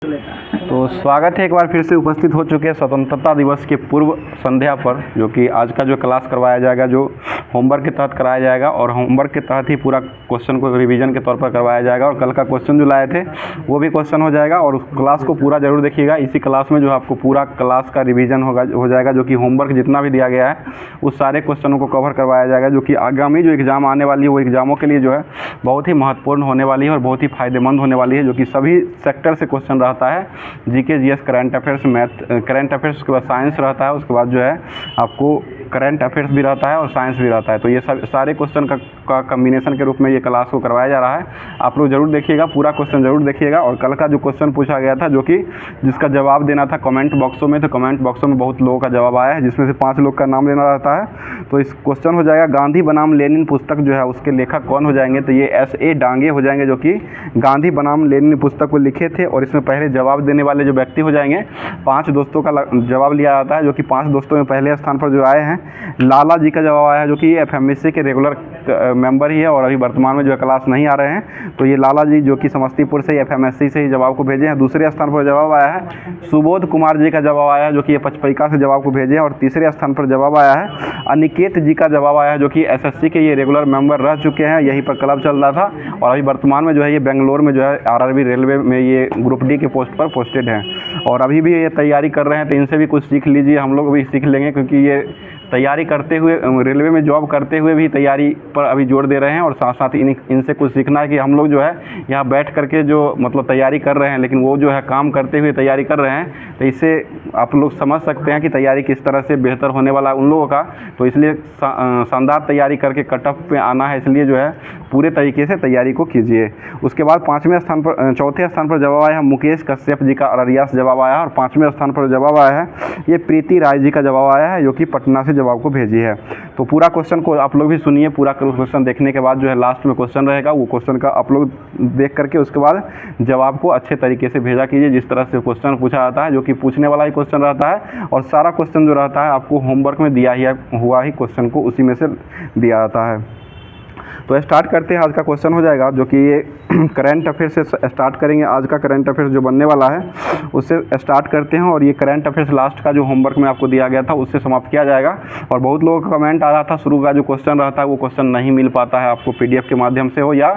तो स्वागत है एक बार फिर से उपस्थित हो चुके हैं स्वतंत्रता दिवस के पूर्व संध्या पर, जो कि आज का जो क्लास करवाया जाएगा जो होमवर्क के तहत कराया जाएगा और होमवर्क के तहत ही पूरा क्वेश्चन को रिवीजन के तौर पर करवाया जाएगा। और कल का क्वेश्चन जो लाए थे वो भी क्वेश्चन हो जाएगा और उस क्लास को पूरा जरूर देखिएगा। इसी क्लास में जो आपको पूरा क्लास का रिवीजन हो जाएगा, जो कि होमवर्क जितना भी दिया गया है उस सारे क्वेश्चनों को कवर करवाया जाएगा, जो कि आगामी जो एग्ज़ाम आने वाली है वो एग्ज़ामों के लिए जो है बहुत ही महत्वपूर्ण होने वाली है और बहुत ही फायदेमंद होने वाली है, जो कि सभी सेक्टर से क्वेश्चन रहता है। GK, GS, current affairs, math, current affairs, उसके बाद साइंस रहता है, उसके बाद जो है आपको करंट अफेयर्स भी रहता है और साइंस भी रहता है। तो ये सब सारे क्वेश्चन का कम्बिनेशन के रूप में ये क्लास को करवाया जा रहा है। आप लोग जरूर देखिएगा, पूरा क्वेश्चन जरूर देखिएगा। और कल का जो क्वेश्चन पूछा गया था, जो कि जिसका जवाब देना था कमेंट बॉक्सों में, तो कमेंट बॉक्सों में बहुत लोगों का जवाब आया है, जिसमें से 5 लोग का नाम लेना रहता है। तो इस क्वेश्चन हो जाएगा गांधी बनाम लेनिन पुस्तक जो है उसके लेखक कौन हो जाएंगे, तो ये S.A. डांगे हो जाएंगे, जो कि गांधी बनाम लेनिन पुस्तक को लिखे थे। और इसमें पहले जवाब देने वाले जो व्यक्ति हो जाएंगे, 5 दोस्तों का जवाब लिया जाता है, जो कि 5 दोस्तों में पहले स्थान पर जो आए हैं लाला जी का जवाब आया है, जो कि FMSC के रेगुलर मेंबर ही है और अभी वर्तमान में जो है क्लास नहीं आ रहे हैं। तो ये लाला जी जो कि समस्तीपुर से ही FMSC से ही जवाब को भेजे हैं। दूसरे स्थान पर जवाब आया है सुबोध कुमार जी का जवाब आया है, जो कि ये पचपैका से जवाब को भेजे हैं। और तीसरे स्थान पर जवाब आया है अनिकेत जी का जवाब आया है, जो कि SSC के ये रेगुलर मेंबर रह चुके हैं, यहीं पर क्लब चल रहा था और अभी वर्तमान में जो है ये बेंगलोर में जो है RRB रेलवे में ये ग्रुप D के पोस्ट पर पोस्टेड हैं और अभी भी ये तैयारी कर रहे हैं। तो इनसे भी कुछ सीख लीजिए, हम लोग भी सीख लेंगे, क्योंकि ये तैयारी करते हुए रेलवे में जॉब करते हुए भी तैयारी पर अभी जोर दे रहे हैं और साथ साथ इनसे कुछ सीखना है कि हम लोग जो है यहाँ बैठ करके जो मतलब तैयारी कर रहे हैं, लेकिन वो जो है काम करते हुए तैयारी कर रहे हैं। तो इससे आप लोग समझ सकते हैं कि तैयारी किस तरह से बेहतर होने वाला है उन लोगों का। तो इसलिए शानदार तैयारी करके कट ऑफ पे आना है, इसलिए जो है पूरे तरीके से तैयारी को कीजिए। उसके बाद चौथे स्थान पर जवाब आया है मुकेश कश्यप जी का अररिया से जवाब आया है। और 5वें स्थान पर जवाब आया है ये प्रीति राय जी का जवाब आया है, जो कि पटना से जवाब को भेजी है। तो पूरा क्वेश्चन को आप लोग भी सुनिए। पूरा क्वेश्चन देखने के बाद जो है लास्ट में क्वेश्चन रहेगा, वो क्वेश्चन का आप लोग देख करके उसके बाद जवाब को अच्छे तरीके से भेजा कीजिए, जिस तरह से क्वेश्चन पूछा जाता है, जो कि पूछने वाला ही क्वेश्चन रहता है। और सारा क्वेश्चन जो रहता है आपको होमवर्क में दिया हुआ ही क्वेश्चन को उसी में से दिया जाता है। तो स्टार्ट करते हैं। आज का क्वेश्चन हो जाएगा, जो कि ये करंट अफेयर से स्टार्ट करेंगे। आज का करंट अफेयर जो बनने वाला है उससे स्टार्ट करते हैं और ये करंट अफेयर्स लास्ट का जो होमवर्क में आपको दिया गया था उससे समाप्त किया जाएगा। और बहुत लोगों का कमेंट आ रहा था शुरू का जो क्वेश्चन रहता है वो क्वेश्चन नहीं मिल पाता है आपको, PDF के माध्यम से हो या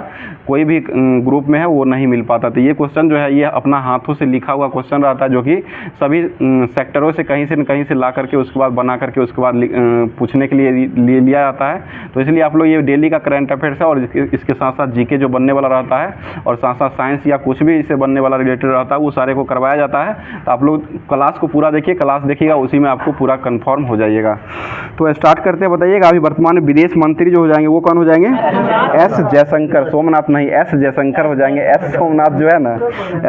कोई भी ग्रुप में है वो नहीं मिल पाता। तो ये क्वेश्चन जो है ये अपना हाथों से लिखा हुआ क्वेश्चन रहता है, जो कि सभी सेक्टरों से कहीं से न कहीं से ला करके उसके बाद बना करके उसके बाद पूछने के लिए लिया जाता है। तो इसलिए आप लोग ये डेली का करंट अफेयर्स है और इसके साथ साथ जीके जो बनने वाला रहता है और साथ साथ साइंस या कुछ भी इससे बनने वाला रिलेटेड रहता है वो सारे को करवाया जाता है। तो आप लोग क्लास को पूरा देखिए, क्लास देखिएगा उसी में आपको पूरा कंफर्म हो जाइएगा। तो स्टार्ट करते हैं। बताइएगा अभी वर्तमान में विदेश मंत्री जो हो जाएंगे वो कौन हो जाएंगे? S जयशंकर, सोमनाथ नहीं, S जयशंकर हो जाएंगे। S सोमनाथ जो है ना,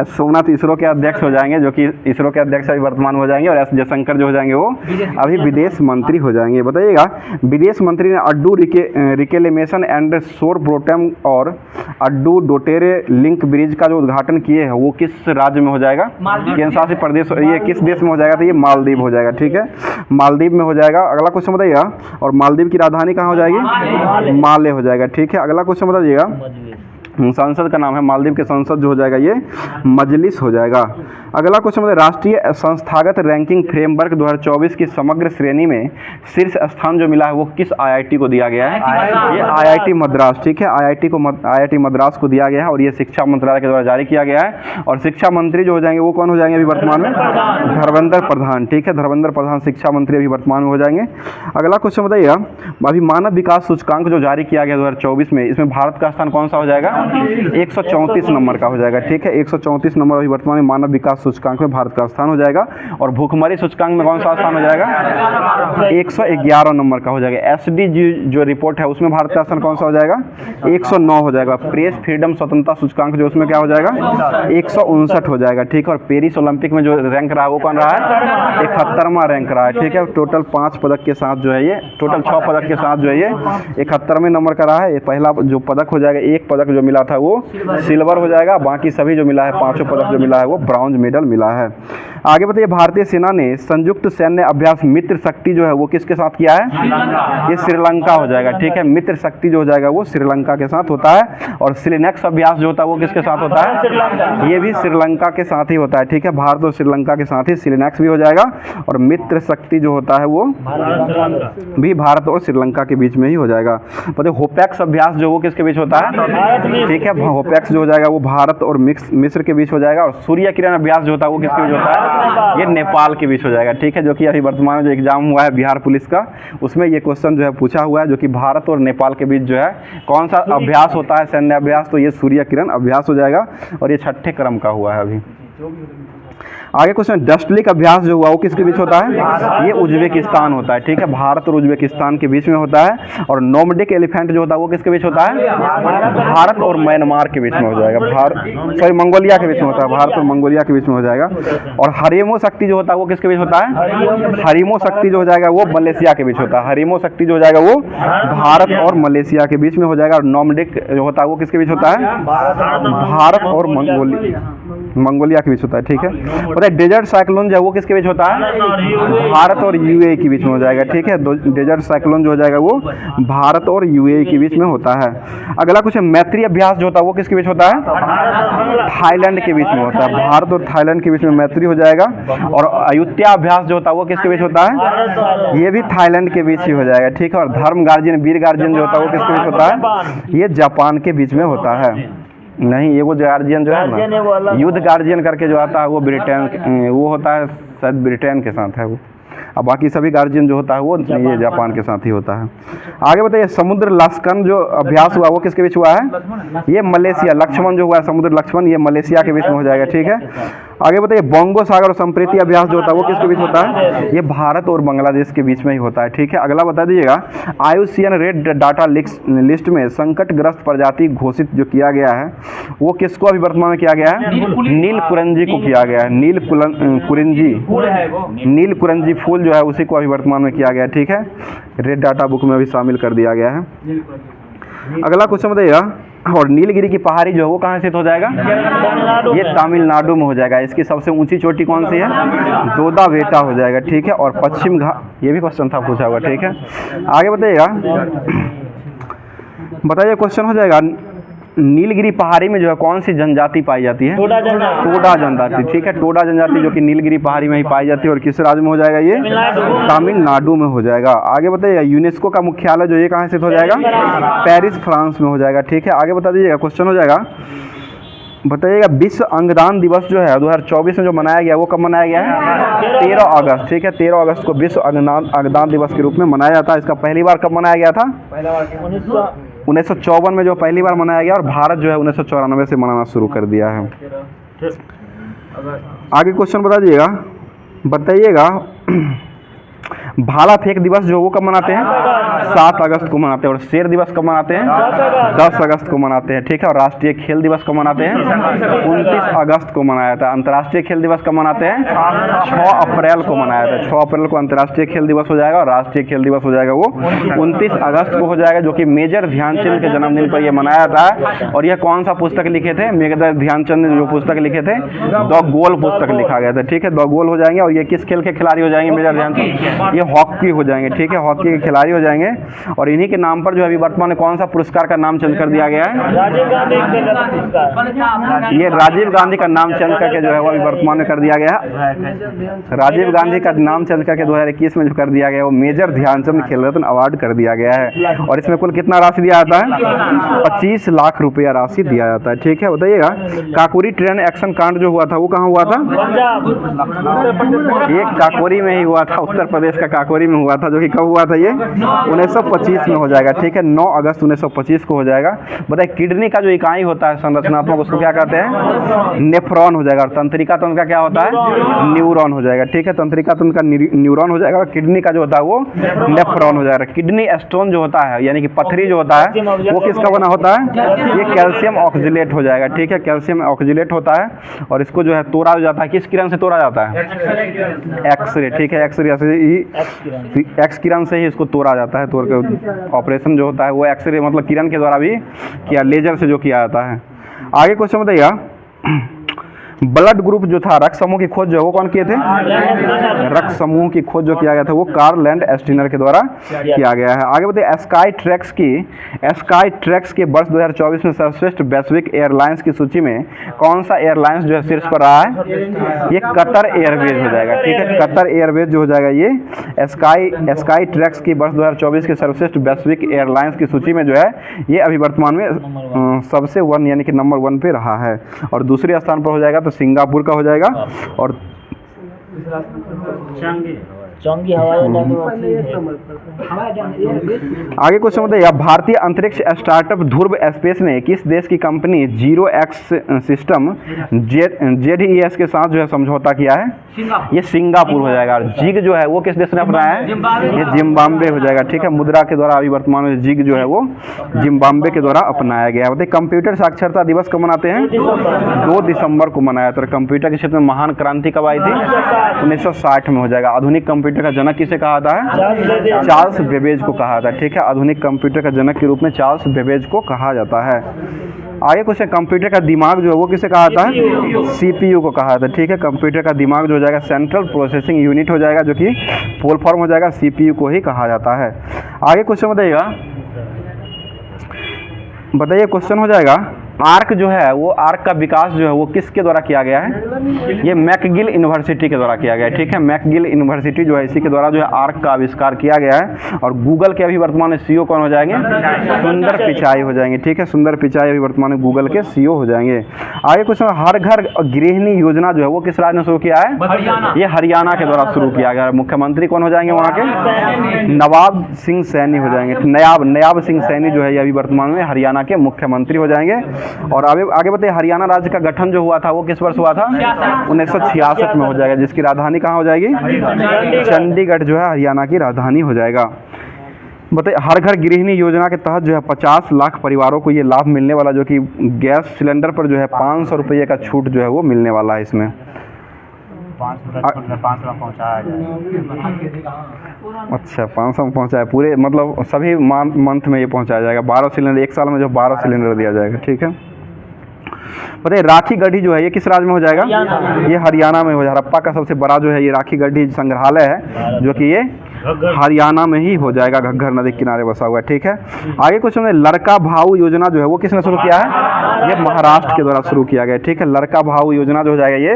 S सोमनाथ इसरो के अध्यक्ष हो जाएंगे, जो कि इसरो के अध्यक्ष अभी वर्तमान में हो जाएंगे। और S जयशंकर जो हो जाएंगे वो अभी विदेश मंत्री हो जाएंगे। बताइएगा विदेश मंत्री ने अड्डू रिकेलेमेशन एंड शोर प्रोटेम और अड्डू डोटेरे लिंक ब्रिज का जो उद्घाटन किए हैं वो किस राज्य में हो जाएगा? केंद्र शासित प्रदेश, ये किस देश में हो जाएगा? तो ये मालदीव हो जाएगा। ठीक है, मालदीव में हो जाएगा। अगला क्वेश्चन बताइएगा, और मालदीव की राजधानी कहाँ हो जाएगी? माले हो जाएगा। ठीक है, अगला क्वेश्चन बताइएगा, संसद का नाम है मालदीव के संसद जो हो जाएगा ये मजलिस हो जाएगा। अगला क्वेश्चन मतलब राष्ट्रीय संस्थागत रैंकिंग फ्रेमवर्क 2024 की समग्र श्रेणी में शीर्ष स्थान जो मिला है वो किस IIT को दिया गया है? ये IIT मद्रास। ठीक है, IIT मद्रास को दिया गया है और ये शिक्षा मंत्रालय के द्वारा जारी किया गया है। और शिक्षा मंत्री जो हो जाएंगे वो कौन हो जाएंगे अभी वर्तमान में? धर्मेंद्र प्रधान। ठीक है, धर्मेंद्र प्रधान शिक्षा मंत्री अभी वर्तमान में हो जाएंगे। अगला क्वेश्चन बताइएगा, अभी मानव विकास सूचकांक जो जारी किया गया 2024 में, इसमें भारत का स्थान कौन सा हो जाएगा? 134 नंबर का हो जाएगा। ठीक है, 134 नंबर अभी वर्तमान में मानव विकास सूचकांक में भारत का स्थान हो जाएगा। और भूखमरी सूचकांक में कौन सा स्थान हो जाएगा? 111 नंबर का हो जाएगा। SDG जो रिपोर्ट है उसमें भारत का स्थान कौन सा हो जाएगा? 109 हो जाएगा। प्रेस फ्रीडम स्वतंत्रता सूचकांक जो उसमें क्या हो जाएगा? 159 हो जाएगा। ठीक है, और पेरिस ओलंपिक में जो रैंक रहा है वो कौन रहा है? 71वां रैंक रहा है। ठीक है, टोटल 5 पदक के साथ जो है ये, टोटल 6 पदक के साथ जो है ये 71वें नंबर का रहा है। ये पहला जो पदक हो जाएगा, एक पदक जो मिला था वो सिल्वर हो जाएगा, बाकी सभी जो मिला है 5 पदक जो मिला है वो ब्रॉन्ज मेडल मिला है। आगे बताइए, भारतीय सेना ने संयुक्त सैन्य अभ्यास मित्र शक्ति जो है वो किसके साथ किया है? ये श्रीलंका हो जाएगा, ठीक है। मित्र शक्ति जो हो जाएगा वो श्रीलंका के साथ होता है। और सिलिनेक्स अभ्यास जो होता है वो किसके साथ होता है? ये भी श्रीलंका के साथ ही होता है, ठीक है। भारत और श्रीलंका के साथ ही सिलिनेक्स भी हो जाएगा। और मित्र शक्ति जो होता है वो भी भारत और श्रीलंका के बीच में ही हो जाएगा। बताइए, होपेक्स अभ्यास जो वो किसके बीच होता है? ठीक है, होपेक्स जो हो जाएगा वो भारत और मिस्र के बीच हो जाएगा। और सूर्य किरण अभ्यास जो होता है वो किसके बीच होता है? ये नेपाल के बीच हो जाएगा, ठीक है। जो कि अभी वर्तमान में जो एग्जाम हुआ है बिहार पुलिस का, उसमें ये क्वेश्चन जो है पूछा हुआ है, जो कि भारत और नेपाल के बीच जो है कौन सा अभ्यास होता है, सैन्य अभ्यास, तो ये सूर्य किरण अभ्यास हो जाएगा। और ये 6ठे क्रम का हुआ है अभी। आगे क्वेश्चन, डस्टलिक अभ्यास जो हुआ वो किसके बीच होता है? ये उज्बेकिस्तान होता है, ठीक है। भारत और उज्बेकिस्तान के बीच में होता है। और नोमडिक एलिफेंट जो होता है वो किसके बीच होता है? भारत और म्यांमार के बीच में हो जाएगा। मंगोलिया के बीच में होता है, भारत और मंगोलिया के बीच में हो जाएगा। और हरिमो शक्ति जो होता है वो किसके बीच होता है? हरिमो शक्ति जो हो जाएगा वो मलेशिया के बीच होता है। हरिमो शक्ति जो हो जाएगा वो भारत और मलेशिया के बीच में हो जाएगा। और नोमडिक जो होता है वो किसके बीच होता है? भारत और मंगोलिया के बीच होता है, ठीक है। डेजर्ट साइक्लोन जो है वो किसके बीच होता है? भारत और यूएई के बीच में हो जाएगा, ठीक है। डेजर्ट साइक्लोन जो हो जाएगा वो भारत और यूएई के बीच में होता है। अगला कुछ मैत्री अभ्यास जो होता है वो किसके बीच होता है? थाईलैंड के बीच में होता है। भारत और थाईलैंड के बीच में मैत्री हो जाएगा। और अयोध्या अभ्यास जो होता है वो किसके बीच होता है? ये भी थाईलैंड के बीच ही हो जाएगा, ठीक है। और धर्म गार्जियन, वीर गार्जियन जो होता है वो किसके बीच होता है? ये जापान के बीच में होता है। नहीं, ये वो गार्जियन जो है ना, युद्ध गार्जियन करके जो आता है वो ब्रिटेन, वो होता है शायद ब्रिटेन के साथ है वो। अब बाकी सभी गार्जियन जो होता है वो ये जापान के साथ ही होता है। आगे बताइए, समुद्र लक्ष्मण जो अभ्यास हुआ वो किसके बीच हुआ है? ये मलेशिया, लक्ष्मण जो हुआ है समुद्र लक्ष्मण, ये मलेशिया के बीच में हो जाएगा, ठीक है। आगे बताइए, बोंगो सागर और संप्रीति अभ्यास जो होता है वो किसके बीच होता है? ये भारत और बांग्लादेश के बीच में ही होता है, ठीक है। अगला बता दीजिएगा, IUCN रेड डाटा लिस्ट में संकटग्रस्त प्रजाति घोषित जो किया गया है वो किसको अभी वर्तमान में किया गया है? नील कुरंजी को किया गया है। नील कुरंजी फूल जो है उसी को अभी वर्तमान में किया गया है, ठीक है। रेड डाटा बुक में अभी शामिल कर दिया गया है। अगला क्वेश्चन बताइएगा, और नीलगिरी की पहाड़ी जो है वो कहाँ स्थित हो जाएगा? ये तमिलनाडु में हो जाएगा। इसकी सबसे ऊंची चोटी कौन सी है? दोदा बेटा हो जाएगा, ठीक है। और पश्चिम घाट, ये भी क्वेश्चन था पूछा हुआ, ठीक है। आगे बताइएगा, बताइए क्वेश्चन हो जाएगा, नीलगिरी पहाड़ी में जो है कौन सी जनजाति पाई जाती है? टोडा जनजाति, ठीक है। टोडा जनजाति जो कि नीलगिरी पहाड़ी में ही पाई जाती है। और किस राज्य में हो जाएगा? ये तमिलनाडु में हो जाएगा। आगे बताइएगा, यूनेस्को का मुख्यालय जो ये कहाँ स्थित हो जाएगा? पेरिस, फ्रांस में हो जाएगा, ठीक है। आगे बता दीजिएगा, क्वेश्चन हो जाएगा, बताइएगा, विश्व अंगदान दिवस जो है 2024 में जो मनाया गया वो कब मनाया गया है? 13 अगस्त, ठीक है। 13 अगस्त को विश्व अंगदान दिवस के रूप में मनाया जाता है। इसका पहली बार कब मनाया गया था? 1954 में जो पहली बार मनाया गया। और भारत जो है 1994 से मनाना शुरू कर दिया है। आगे क्वेश्चन बता दीजिएगा, बताइएगा, भाला फेंक दिवस जो वो कब मनाते हैं? 7 अगस्त को मनाते हैं। और शेर दिवस कब मनाते हैं? 10 अगस्त को मनाते हैं, ठीक है। और राष्ट्रीय खेल दिवस कब मनाते हैं? 29 अगस्त को मनाया जाता है। अंतर्राष्ट्रीय खेल दिवस कब मनाते हैं? 6 अप्रैल को मनाया जाता है। 6 अप्रैल को अंतर्राष्ट्रीय खेल दिवस हो जाएगा। और राष्ट्रीय खेल दिवस हो जाएगा वो 29 अगस्त को हो जाएगा, जो कि मेजर ध्यानचंद के जन्मदिन पर यह मनाया जाता है। और यह कौन सा पुस्तक लिखे थे? मेजर ध्यानचंद ने जो पुस्तक लिखे थे, द गोल पुस्तक लिखा गया था, ठीक है। द गोल हो जाएंगे। और ये किस खेल के खिलाड़ी हो जाएंगे मेजर ध्यानचंद? ये हॉकी हो जाएंगे, ठीक है। हॉकी के खिलाड़ी हो जाएंगे। और इन्हीं के नाम पर जो अभी वर्तमान में कौन सा पुरस्कार का नाम चेंज कर दिया गया है? ये राजीव गांधी का नाम चेंज करके जो है वो अभी वर्तमान में कर दिया गया है। राजीव गांधी का नाम चेंज करके 2021 में जो कर दिया गया वो मेजर ध्यानचंद खेल रत्न अवार्ड कर दिया गया है। और इसमें कुल कितना राशि दिया जाता है? 25 लाख रुपया राशि दिया जाता है, ठीक है। बताइएगा, काकोरी ट्रेन एक्शन कांड जो हुआ था वो कहाँ हुआ था? ये काकोरी में ही हुआ था, उत्तर प्रदेश का काकोरी में हुआ था, जो कि कब हुआ था? ये 1925 में हो जाएगा, ठीक है। 9 अगस्त 1925 को हो जाएगा। बताइए, किडनी का जो इकाई होता है संरचनात्मक, उसको क्या कहते हैं? नेफ्रॉन हो जाएगा। और तंत्रिका तंत्र का क्या होता है? न्यूरॉन हो जाएगा, ठीक है। तंत्रिका तंत्र का न्यूरॉन हो जाएगा। और किडनी का जो होता है वो नेफ्रॉन हो जाएगा। किडनी स्टोन जो होता है, यानी कि पथरी जो होता है, वो किसका बना होता है? ये कैल्शियम ऑक्जिलेट हो जाएगा, ठीक है। कैल्शियम ऑक्जिलेट होता है। और इसको जो है तोड़ा जाता है, किस किरण से तोड़ा जाता है? एक्सरे, ठीक है। एक्स किरण से ही इसको तोड़ा जाता है। तोड़ के ऑपरेशन जो होता है वो एक्सरे मतलब किरण के द्वारा भी किया, लेजर से जो किया जाता है। आगे क्वेश्चन बताइएगा, ब्लड ग्रुप जो था, रक्त समूह की खोज जो है वो कौन किए थे? रक्त समूह की खोज जो किया गया था वो कार्ल लैंड एस्टिनर के द्वारा किया गया है। आगे बताइए, स्काई ट्रैक्स के वर्ष 2024 में सर्वश्रेष्ठ वैश्विक एयरलाइंस की सूची में कौन सा एयरलाइंस जो है शीर्ष पर रहा है? ये कतर एयरवेज हो जाएगा। ठीक है, कतर एयरवेज जो हो जाएगा ये स्काई ट्रैक्स की वर्ष 2024 के सर्वश्रेष्ठ वैश्विक एयरलाइंस की सूची में जो है ये अभी वर्तमान में सबसे वन यानी कि नंबर 1 पे रहा है। और दूसरे स्थान पर हो जाएगा तो सिंगापुर का हो जाएगा। और आगे क्वेश्चन बताइए, भारतीय अंतरिक्ष स्टार्टअप ध्रुव स्पेस ने किस देश की company zero x system ZES के साथ जो है समझौता किया है? ये सिंगापुर हो जाएगा। और जिग जो है वो किस देश ने अपनाया है? ये जिम्बाब्वे हो जाएगा। ठीक है, मुद्रा के द्वारा अभी वर्तमान में जिग जो है वो जिम्बाब्वे के द्वारा अपनाया गया है। बताइए, कंप्यूटर साक्षरता दिवस कब मनाते हैं? 2 दिसंबर को मनाया था। कंप्यूटर के क्षेत्र में महान क्रांति कब आई थी? 1960 में हो जाएगा। आधुनिक कंप्यूटर का जनक किसे कहा था है? चार्ल्स बेबेज को कहा था। ठीक है, आधुनिक कंप्यूटर का जनक के रूप में चार्ल्स बेबेज को कहा जाता है। आगे कुछ है, कंप्यूटर का दिमाग जो है वो किसे कहा था? CPU को कहा था। ठीक है, कंप्यूटर का दिमाग जो हो जाएगा सेंट्रल प्रोसेसिंग यूनिट हो जाएगा, जो कि फुल फॉर्म हो जाएगा CPU को ही कहा जाता है। आगे क्वेश्चन बताइए क्वेश्चन हो जाएगा, आर्क जो है वो आर्क का विकास जो है वो किसके द्वारा किया गया है? ये मैकगिल यूनिवर्सिटी के द्वारा किया गया है। ठीक है, मैकगिल यूनिवर्सिटी जो है इसी के द्वारा जो है आर्क का आविष्कार किया गया है। और गूगल के अभी वर्तमान में CEO कौन हो जाएंगे? सुंदर पिचाई हो जाएंगे। ठीक है, सुंदर पिचाई अभी वर्तमान में गूगल के CEO हो जाएंगे। आगे क्वेश्चन, हर घर गृहिणी योजना जो है वो किस राज्य ने शुरू किया है? ये हरियाणा के द्वारा शुरू किया गया है। मुख्यमंत्री कौन हो जाएंगे वहाँ के? नवाब सिंह सैनी हो जाएंगे। नयाब सिंह सैनी जो है ये अभी वर्तमान में हरियाणा के मुख्यमंत्री हो जाएंगे। और आगे बताइए, हरियाणा राज्य का गठन जो हुआ था वो किस वर्ष हुआ था? 1966 में हो जाएगा, जिसकी राजधानी कहाँ हो जाएगी? चंडीगढ़ जो है हरियाणा की राजधानी हो जाएगा। बताइए, हर घर गृहिणी योजना के तहत जो है 50 लाख परिवारों को ये लाभ मिलने वाला, जो कि गैस सिलेंडर पर जो है 500 रुपये का छूट जो है वो मिलने वाला है। इसमें 500 पहुँचाया जाएगा। अच्छा, 500 में पहुँचाया पूरे, मतलब सभी मंथ में ये पहुँचाया जाएगा। 12 सिलेंडर एक साल में जो 12 सिलेंडर दिया जाएगा। ठीक है, बताइए, राखी गढ़ी जो है ये किस राज्य में हो जाएगा? ये हरियाणा में हो जाएगा। हड़प्पा का सबसे बड़ा जो है ये राखी गढ़ी संग्रहालय है, जो कि ये हरियाणा में ही हो जाएगा, घग्गर नदी के किनारे बसा हुआ है। ठीक है, आगे कुछ में लड़का भाऊ योजना जो है वो किसने शुरू किया है? ये महाराष्ट्र के द्वारा शुरू किया गया है। ठीक है, लड़का भाऊ योजना जो हो जाएगा ये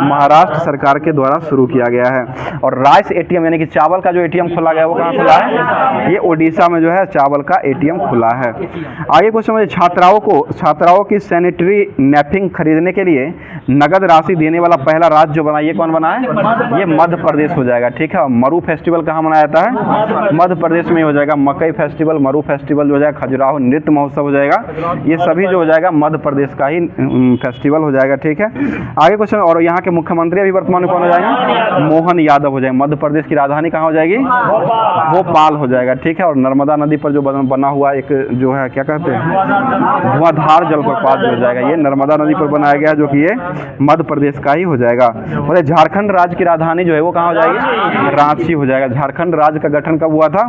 महाराष्ट्र सरकार के द्वारा शुरू किया गया है। और राइस ATM यानी कि चावल का जो ATM खोला गया है वो कहाँ खुला है? ये ओडिशा में जो है चावल का ATM खुला है। आगे कुछ में छात्राओं की सैनिटरी नैपकिन खरीदने के लिए नगद राशि देने वाला पहला राज्य जो बना, ये कौन बना है? ये मध्य प्रदेश हो जाएगा। ठीक है, मरु फेस्टिवल कहाँ मनाया जाता है? मध्य प्रदेश में हो जाएगा। मकई फेस्टिवल, मरु फेस्टिवल जो हो जाएगा, खजुराहो नृत्य महोत्सव हो जाएगा। ये सभी जो हो जाएगा मध्य प्रदेश का ही फेस्टिवल हो जाएगा। ठीक है, आगे क्वेश्चन, और यहाँ के मुख्यमंत्री अभी वर्तमान में कौन हो जाएगा? मोहन यादव हो जाएगा। मध्य प्रदेश की राजधानी कहाँ हो जाएगी? भोपाल हो जाएगा। ठीक है, और नर्मदा नदी पर जो बना हुआ एक जो है क्या कहते हैं, धुआंधार जलप्रपात जो हो जाएगा ये नर्मदा नदी पर बनाया गया, जो कि ये मध्य प्रदेश का ही हो जाएगा। और झारखंड राज्य की राजधानी जो है वो कहाँ हो जाएगी? रांची हो जाएगा। झारखंड राज्य का गठन कब हुआ था?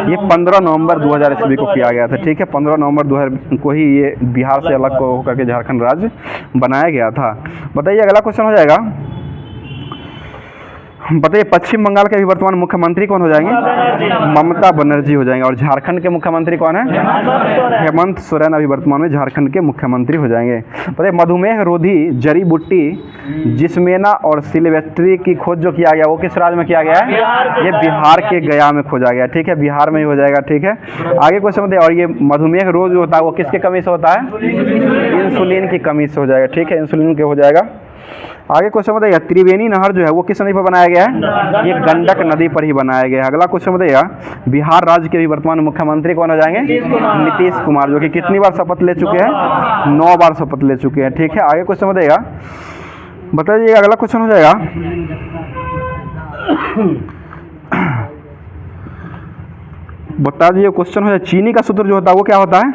ये 15 नवंबर 2000 ईस्वी को किया गया था। ठीक है, 15 नवंबर 2000 को ही ये बिहार से अलग होकर के झारखंड राज्य बनाया गया था। बताइए, अगला क्वेश्चन हो जाएगा, बताइए पश्चिम बंगाल के अभी वर्तमान मुख्यमंत्री कौन हो जाएंगे? ममता बनर्जी हो जाएंगे। और झारखंड के मुख्यमंत्री कौन है? हेमंत सोरेन अभी वर्तमान में झारखंड के मुख्यमंत्री हो जाएंगे। बताइए, मधुमेह रोधी जड़ी बूटी जिस्मेना और सिल्वेस्ट्री की खोज जो किया गया वो किस राज्य में किया गया है? ये बिहार के गया में खोजा गया। ठीक है, बिहार में ही हो जाएगा। ठीक है, आगे क्वेश्चन बताइए, और ये मधुमेह रोग जो होता है वो किसके कमी से होता है? इंसुलिन की कमी से हो जाएगा। ठीक है, इंसुलिन के हो जाएगा। आगे क्वेश्चन बताइए, त्रिवेणी नहर जो है वो किस नदी पर बनाया गया है? ये गंडक नदी पर ही बनाया गया है। अगला क्वेश्चन बताइएगा, बिहार राज्य के भी वर्तमान मुख्यमंत्री कौन हो जाएंगे? नीतीश कुमार, जो कि कितनी बार शपथ ले चुके हैं? 9 बार शपथ ले चुके हैं। ठीक है, आगे क्वेश्चन बताइएगा, बताइएगा अगला क्वेश्चन हो जाएगा, बता दीजिए क्वेश्चन हो जाए, चीनी का सूत्र जो होता है वो क्या होता है?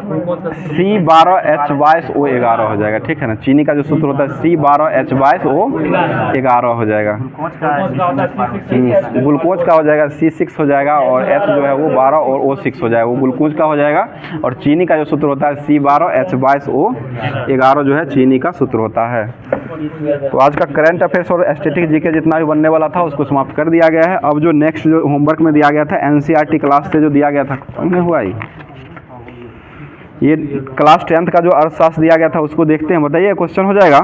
C12H22O11 हो जाएगा, ठीक है ना। चीनी का जो सूत्र होता है C12H22O11 हो जाएगा। ग्लूकोज का हो जाएगा C6 हो जाएगा, और H जो है वो 12 और O6 हो जाएगा, वो ग्लूकोज का हो जाएगा। और चीनी का जो सूत्र होता है C12H22O11 जो है चीनी का सूत्र होता है। तो आज का करंट अफेयर्स और स्टैटिक जीके जितना भी बनने वाला था उसको समाप्त कर दिया गया है। अब जो नेक्स्ट जो होमवर्क में दिया गया था NCERT क्लास से जो दिया गया था, नहीं हुआ ये क्लास 10th का जो अर्थशास्त्र दिया गया था उसको देखते हैं। बताइए, क्वेश्चन हो जाएगा,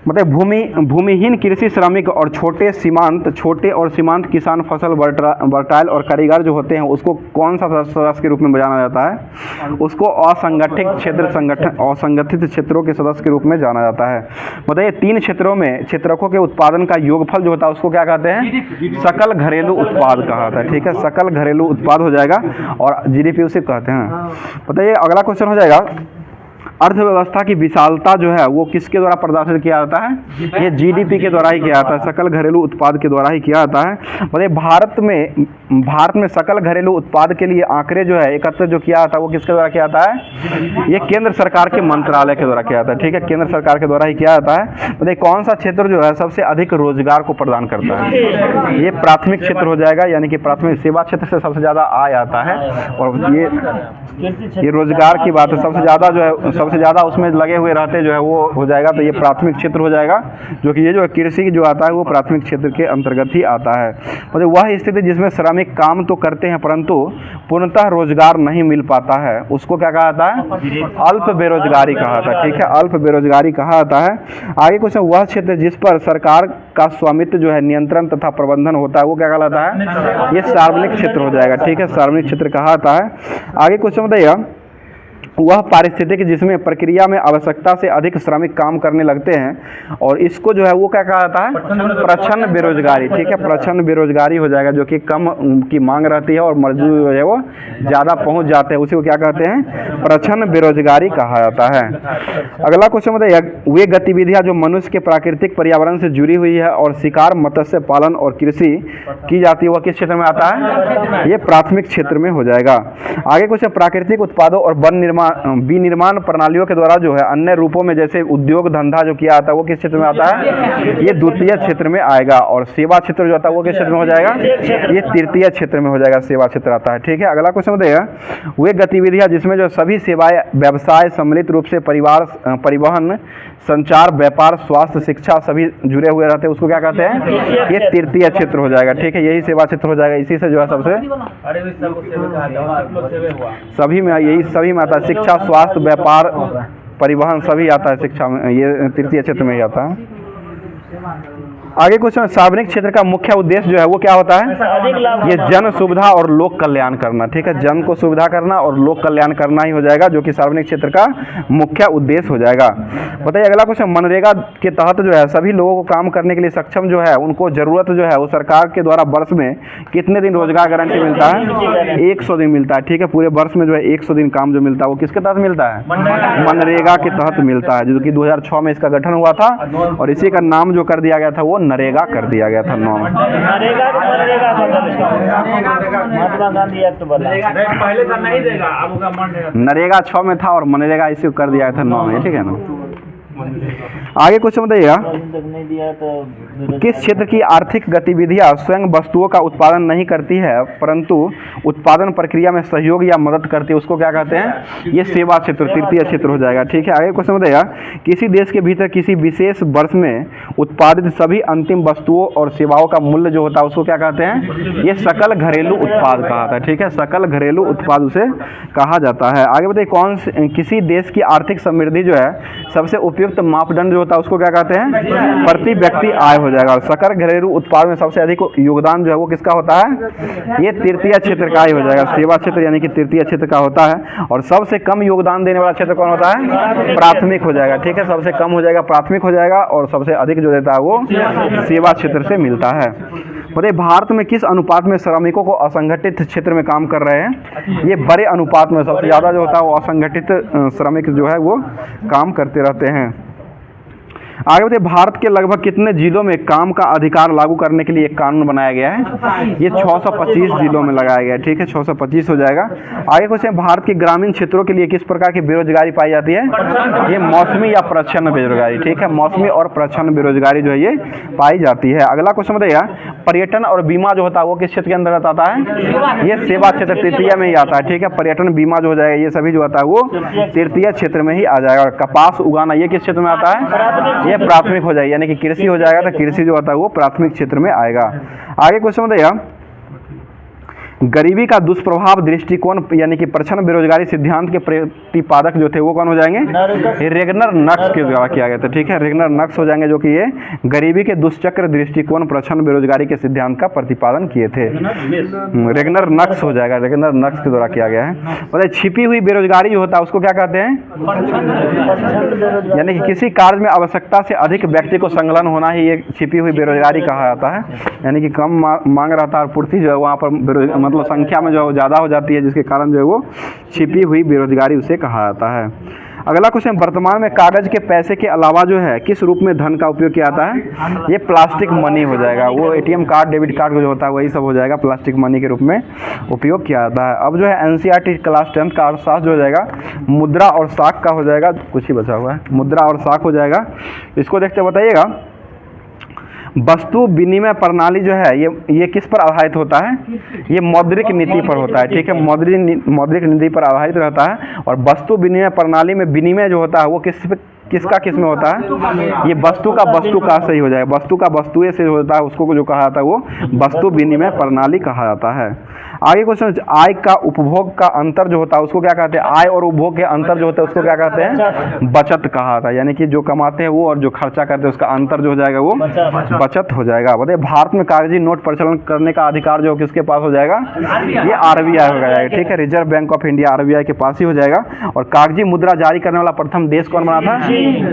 मतलब भूमिहीन कृषि श्रमिक और छोटे और सीमांत किसान फसल बर्टाइल और कारीगर जो होते हैं उसको कौन सा सदस्य के रूप में जाना जाता है? उसको असंगठित क्षेत्रों के सदस्य के रूप में जाना जाता है। बताइए, 3 क्षेत्रों में क्षेत्रकों के उत्पादन का योगफल जो होता है उसको क्या कहते हैं? सकल घरेलू उत्पाद कहा जाता है, ठीक है। सकल घरेलू उत्पाद हो जाएगा, और GDP उसे कहते हैं। बताइए, अगला क्वेश्चन हो जाएगा, अर्थव्यवस्था की विशालता जो है वो किसके द्वारा प्रदर्शित किया जाता है? ये GDP के द्वारा ही किया जाता है, सकल घरेलू उत्पाद के द्वारा ही किया जाता है। मतलब भारत में सकल घरेलू उत्पाद के लिए आंकड़े जो है एकत्र जो किया जाता है वो किसके द्वारा किया जाता है? ये केंद्र सरकार के मंत्रालय के द्वारा किया जाता है, ठीक है। केंद्र सरकार के द्वारा ही किया जाता है। मतलब कौन सा क्षेत्र जो है सबसे अधिक रोजगार को प्रदान करता है? ये प्राथमिक क्षेत्र हो जाएगा, यानी कि प्राथमिक सेवा क्षेत्र से सबसे ज़्यादा आय आता है। और ये रोजगार की बात है, सबसे ज़्यादा जो है सबसे ज़्यादा उसमें लगे हुए रहते जो है वो हो जाएगा। तो ये प्राथमिक क्षेत्र हो जाएगा, जो कि ये जो कृषि जो आता है वो प्राथमिक क्षेत्र के अंतर्गत ही आता है। मतलब वह स्थिति जिसमें श्रमिक काम तो करते हैं परंतु पूर्णतः रोजगार नहीं मिल पाता है उसको क्या कहा जाता है? अल्प बेरोजगारी कहा जाता है, ठीक है। अल्प बेरोजगारी कहा जाता है। आगे कुछ वह क्षेत्र जिस पर सरकार का स्वामित्व जो है नियंत्रण तथा प्रबंधन होता है वो क्या कहलाता है? ये सार्वजनिक क्षेत्र हो जाएगा, ठीक है। सार्वजनिक क्षेत्र कहा जाता है। आगे कुछ बताइए, वह पारिस्थितिक जिसमें प्रक्रिया में आवश्यकता से अधिक श्रमिक काम करने लगते हैं, और इसको जो है वो क्या कहा जाता है? प्रच्छन्न बेरोजगारी, ठीक है। प्रच्छन्न बेरोजगारी हो जाएगा, जो कि कम की मांग रहती है और मजदूर जो है वो ज़्यादा पहुंच जाते हैं, उसी को क्या कहते हैं? प्रच्छन्न बेरोजगारी कहा जाता है। अगला क्वेश्चन बताइए, वे गतिविधियाँ जो मनुष्य के प्राकृतिक पर्यावरण से जुड़ी हुई है और शिकार, मत्स्य पालन और कृषि की जाती है वह किस क्षेत्र में आता है? ये प्राथमिक क्षेत्र में हो जाएगा। आगे कुछ प्राकृतिक उत्पादों और विनिर्माण प्रणालियों के द्वारा जो है अन्य रूपों में जैसे उद्योग धंधा जो किया जाता है वो किस क्षेत्र में आता है? ये द्वितीय क्षेत्र में आएगा। और सेवा क्षेत्र जो आता है वो किस क्षेत्र में हो जाएगा? ये तृतीय क्षेत्र में हो जाएगा, सेवा क्षेत्र आता है, ठीक है। अगला क्वेश्चन बताइएगा, वे गतिविधियां जिसमें जो सभी सेवाएं व्यवसाय सम्मिलित रूप से परिवहन, संचार, व्यापार, स्वास्थ्य, शिक्षा सभी जुड़े हुए रहते हैं उसको क्या कहते हैं? ये तृतीय क्षेत्र हो जाएगा, ठीक है। यही सेवा क्षेत्र हो जाएगा। इसी से जो है सबसे सभी में आता है, शिक्षा, स्वास्थ्य, व्यापार, परिवहन सभी आता है शिक्षा में, ये तृतीय क्षेत्र में ही आता है। आगे कुछ सार्वजनिक क्षेत्र का मुख्य उद्देश्य जो है वो क्या होता है? ये जन सुविधा और लोक कल्याण करना, ठीक है। जन को सुविधा करना और लोक कल्याण करना ही हो जाएगा, जो कि सार्वजनिक क्षेत्र का मुख्य उद्देश्य हो जाएगा। बताइए, अगला क्वेश्चन, मनरेगा के तहत जो है सभी लोगों को काम करने के लिए सक्षम जो है उनको जरूरत जो है वो सरकार के द्वारा वर्ष में कितने दिन रोजगार गारंटी मिलता है? 100 दिन मिलता है, ठीक है। पूरे वर्ष में जो है 100 दिन काम जो मिलता है वो किसके तहत मिलता है? मनरेगा के तहत मिलता है, जो कि 2006 में इसका गठन हुआ था, और इसी का नाम जो कर दिया गया था वो नरेगा कर दिया गया था। नाम महात्मा गांधी एक्ट बना, पहले था नहीं देगा, अब होगा मनरेगा। नरेगा 6 में था और मनरेगा इसी कर दिया गया था 9 में, ठीक है ना। आगे कुछ बताइएगा, किस क्षेत्र की आर्थिक गतिविधियां स्वयं वस्तुओं का उत्पादन नहीं करती है परंतु उत्पादन प्रक्रिया में सहयोग या मदद करती है उसको क्या कहते हैं? ये सेवा क्षेत्र, तृतीय क्षेत्र हो जाएगा, ठीक है। आगे क्वेश्चन बताइएगा, किसी देश के भीतर किसी विशेष वर्ष में उत्पादित सभी अंतिम वस्तुओं और सेवाओं का मूल्य जो होता है उसको क्या कहते हैं? ये सकल घरेलू उत्पाद कहा जाता है, ठीक है। सकल घरेलू उत्पाद उसे कहा जाता है। आगे बताइए, किसी देश की आर्थिक समृद्धि जो है सबसे उपयुक्त मापदंड जो होता है उसको क्या कहते हैं? प्रति व्यक्ति आय हो जाएगा। और सकल घरेलू उत्पाद में सबसे अधिक योगदान जो है वो किसका होता है? ये तृतीय क्षेत्र का ही हो जाएगा, सेवा क्षेत्र यानी कि तृतीय क्षेत्र का होता है। और सबसे कम योगदान देने वाला क्षेत्र कौन होता है? प्राथमिक हो जाएगा, ठीक है। सबसे कम हो जाएगा प्राथमिक हो जाएगा, और सबसे अधिक जो देता है वो सेवा क्षेत्र से मिलता है। बताइए, भारत में किस अनुपात में श्रमिकों को असंगठित क्षेत्र में काम कर रहे हैं? ये बड़े अनुपात में, सबसे ज़्यादा जो होता है वो असंगठित श्रमिक जो है वो काम करते रहते हैं। आगे बताइए, भारत के लगभग कितने जिलों में काम का अधिकार लागू करने के लिए एक कानून बनाया गया है? ये 625 जिलों में लगाया गया है, ठीक है, 625 हो जाएगा। आगे क्वेश्चन, भारत के ग्रामीण क्षेत्रों के लिए किस प्रकार की बेरोजगारी पाई जाती है? ये मौसमी या प्रच्छन्न बेरोजगारी, ठीक है, मौसमी और प्रच्छन्न बेरोजगारी जो है ये पाई जाती है। अगला क्वेश्चन बताइएगा, पर्यटन और बीमा जो होता है वो किस क्षेत्र के अंतर्गत आता है? ये सेवा क्षेत्र तृतीय में ही आता है, ठीक है, पर्यटन बीमा जो हो जाएगा ये सभी जो आता है वो तृतीय क्षेत्र में ही आ जाएगा। और कपास उगाना ये किस क्षेत्र में आता है? ये प्राथमिक हो जाएगा, यानी कि कृषि हो जाएगा, तो कृषि जो आता है वो प्राथमिक क्षेत्र में आएगा। आगे क्वेश्चन बताइएगा, गरीबी का दुष्प्रभाव दृष्टिकोण यानी कि प्रच्छन्न बेरोजगारी सिद्धांत के प्रतिपादक जो थे वो कौन हो जाएंगे? रेगनर नक्स के द्वारा किया गया था, ठीक है, रेगनर नक्स हो जाएंगे, जो कि ये गरीबी के दुष्चक्र दृष्टिकोण प्रच्छन्न बेरोजगारी के सिद्धांत का प्रतिपादन किए थे। रेगनर नक्स हो जाएगा, रेगनर नक्स के द्वारा किया गया है। मतलब छिपी हुई बेरोजगारी जो होता है उसको क्या कहते हैं? यानी कि किसी कार्य में आवश्यकता से अधिक व्यक्ति को संलग्न होना ही एक छिपी हुई बेरोजगारी कहा जाता है। यानी कि कम मांग रहता है और पूर्ति जो है वहाँ पर मतलब संख्या में जो है ज़्यादा हो जाती है, जिसके कारण जो है वो छिपी हुई बेरोजगारी उसे कहा जाता है। अगला क्वेश्चन, वर्तमान में कागज के पैसे के अलावा जो है किस रूप में धन का उपयोग किया जाता है? ये प्लास्टिक मनी हो जाएगा, वो एटीएम कार्ड डेबिट कार्ड जो होता है वही सब हो जाएगा, प्लास्टिक मनी के रूप में उपयोग किया जाता है। अब जो है एनसीईआरटी क्लास 10 का अर्थशास्त्र जो हो जाएगा मुद्रा और साख का हो जाएगा, कुछ ही बचा हुआ है, मुद्रा और साख हो जाएगा। इसको देखते बताइएगा, वस्तु विनिमय प्रणाली जो है ये किस पर आधारित होता है? ये मौद्रिक नीति पर होता है, ठीक है, मौद्रिक नीति पर आधारित रहता है। और वस्तु विनिमय प्रणाली में विनिमय जो होता है वो किसका किस में होता है? ये वस्तु का वस्तु का से ही हो जाएगा, वस्तु का वस्तुए से होता है, उसको जो कहा जाता है वो वस्तु विनिमय प्रणाली कहा जाता है। आगे क्वेश्चन, आय का उपभोग का अंतर जो होता है उसको क्या कहते हैं? आय और उपभोग के अंतर जो होता है उसको क्या कहते हैं? बचत कहा जाता है। यानी कि जो कमाते हैं वो और जो खर्चा करते हैं उसका अंतर जो हो जाएगा वो बचत हो जाएगा। बताइए, भारत में कागजी नोट प्रचलन करने का अधिकार जो किसके पास हो जाएगा? ये आरबीआई हो जाएगा, ठीक है, reserve bank of India RBI के पास ही हो जाएगा। और कागजी मुद्रा जारी करने वाला प्रथम देश कौन बना था?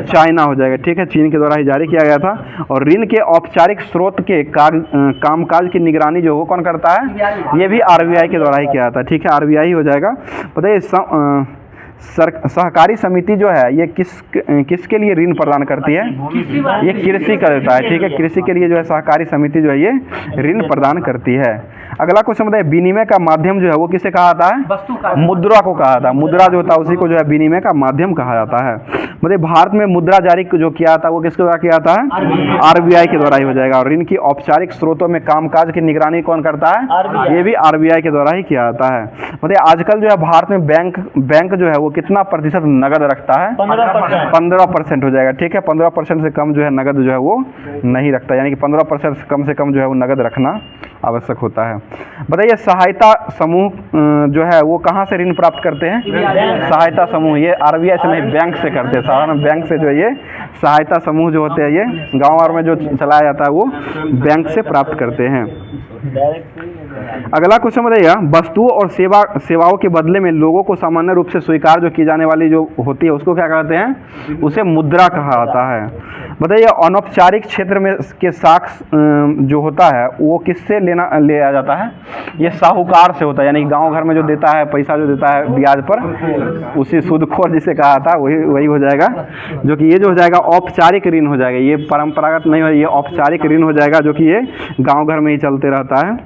चाइना हो जाएगा, ठीक है, चीन के द्वारा ही जारी किया गया था। और ऋण के औपचारिक स्रोत के कामकाज की निगरानी जो वो कौन करता है? ये भी आरबीआई के द्वारा ही किया जाता है, ठीक है, आरबीआई हो जाएगा। बताइए, सहकारी समिति जो है ये किसके लिए ऋण प्रदान करती है? ये कृषि का देता है, ठीक है, कृषि के लिए जो है सहकारी समिति जो है ये ऋण प्रदान करती है। अगला क्वेश्चन बताइए, विनिमय का माध्यम जो है वो किसे कहा जाता है? मुद्रा को कहा जाता है, मुद्रा जो होता है उसी को जो है विनिमय का माध्यम कहा जाता है। मतलब भारत में मुद्रा जारी जो किया जाता है वो किसके द्वारा किया जाता है? आरबीआई के द्वारा ही हो जाएगा। और ऋण की औपचारिक स्रोतों में कामकाज की निगरानी कौन करता है? ये भी आरबीआई के द्वारा ही किया जाता है। मतलब आजकल जो है भारत में बैंक जो है वो कितना प्रतिशत नगद रखता है? 15% हो जाएगा, ठीक है, 15% से कम जो है नगद जो है वो नहीं रखता, यानी कि 15% से कम जो है वो नगद रखना आवश्यक होता है। बताइए, सहायता समूह जो है वो कहाँ से ऋण प्राप्त करते हैं? सहायता समूह ये आरबीआई से नहीं, बैंक से करते हैं, साधारण बैंक से जो है ये सहायता समूह जो होते हैं ये गाँव और में जो चलाया जाता है वो बैंक से प्राप्त करते हैं। अगला क्वेश्चन बताइएगा, वस्तुओं और सेवाओं के बदले में लोगों को सामान्य रूप से स्वीकार जो की जाने वाली जो होती है उसको क्या कहते हैं? उसे मुद्रा कहा जाता है। बताइए, अनौपचारिक क्षेत्र में के साख जो होता है वो किससे लिया जाता है? ये साहूकार से होता है, यानी गांव घर में जो देता है पैसा जो देता है ब्याज पर, उसी सूदखोर जिसे कहा जाता है वही हो जाएगा, जो कि ये जो हो जाएगा औपचारिक ऋण हो जाएगा। ये परंपरागत नहीं हो, ये औपचारिक ऋण हो जाएगा, जो कि ये गाँव घर में ही चलते रहता है।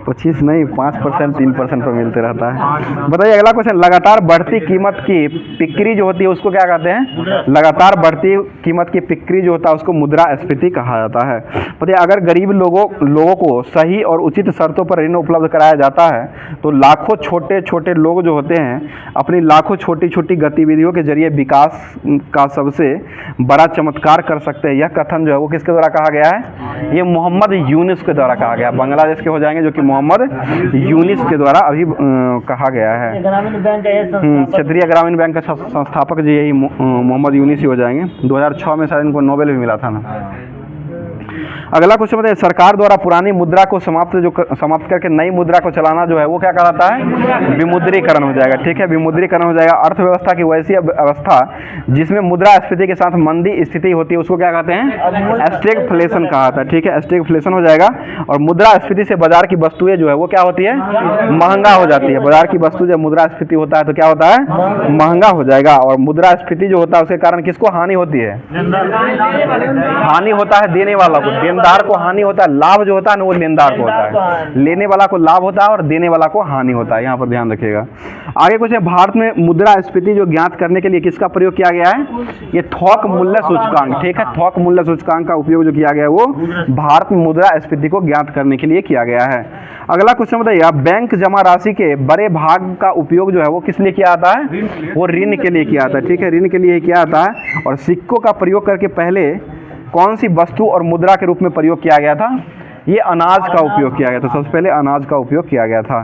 25 नहीं 5% 3% पर मिलते रहता है। बताइए, अगला क्वेश्चन, लगातार बढ़ती कीमत की बिक्री जो होती है उसको क्या कहते हैं? लगातार बढ़ती कीमत की बिक्री जो होता है उसको मुद्रास्फीति कहा जाता है। बताइए, अगर गरीब लोगों को सही और उचित शर्तों पर ऋण उपलब्ध कराया जाता है तो लाखों छोटे छोटे लोग जो होते हैं अपनी लाखों छोटी छोटी गतिविधियों के जरिए विकास का सबसे बड़ा चमत्कार कर सकते हैं। यह कथन जो है वो किसके द्वारा कहा गया है? ये मोहम्मद यूनिस के द्वारा कहा गया, बांग्लादेश के हो जाएंगे, जो कि मोहम्मद यूनिस के द्वारा अभी कहा गया है। क्षेत्रीय ग्रामीण बैंक का संस्थापक जी यही मोहम्मद यूनिस ही हो जाएंगे। 2006 में शायद इनको नोबेल भी मिला था ना। अगला क्वेश्चन बताइए, सरकार द्वारा पुरानी मुद्रा को समाप्त करके नई मुद्रा को चलाना जो है वो क्या कहलाता है? विमुद्रीकरण हो जाएगा। ठीक है, विमुद्रीकरण हो जाएगा। अर्थव्यवस्था की वैसी अवस्था जिसमें मुद्रास्फीति के साथ मंदी स्थिति होती है उसको क्या कहते हैं? स्टैगफ्लेशन कहा जाता है। ठीक है, स्टैगफ्लेशन हो जाएगा। और मुद्रास्फीति से बाजार की वस्तुएं जो है वो क्या होती है? महंगा हो जाती है। बाजार की वस्तु जब मुद्रास्फीति होता है तो क्या होता है? महंगा हो जाएगा। और मुद्रास्फीति जो होता है उसके कारण किसको हानि होती है? हानि होता है देने वाला को, देनदार को हानि होता है। लाभ जो होता है ना वो लेनदार को होता है, लेने वाला को लाभ होता है और देने वाला को हानि होता है। यहाँ पर ध्यान रखिएगा। आगे कुछ है, भारत में मुद्रास्फीति जो ज्ञात करने के लिए किसका प्रयोग किया गया है? ये थोक मूल्य सूचकांक। ठीक है, थोक मूल्य सूचकांक का उपयोग जो किया गया है वो भारत में मुद्रास्फीति को ज्ञात करने के लिए किया गया है। अगला क्वेश्चन बताइए, बैंक जमा राशि के बड़े भाग का उपयोग जो है वो किस लिए किया जाता है? वो ऋण के लिए किया जाता है। ठीक है, ऋण के लिए किया जाता है। और सिक्कों का प्रयोग करके पहले कौन सी वस्तु और मुद्रा के रूप में प्रयोग किया गया था? ये अनाज का उपयोग किया गया था। सबसे पहले अनाज का उपयोग किया गया था।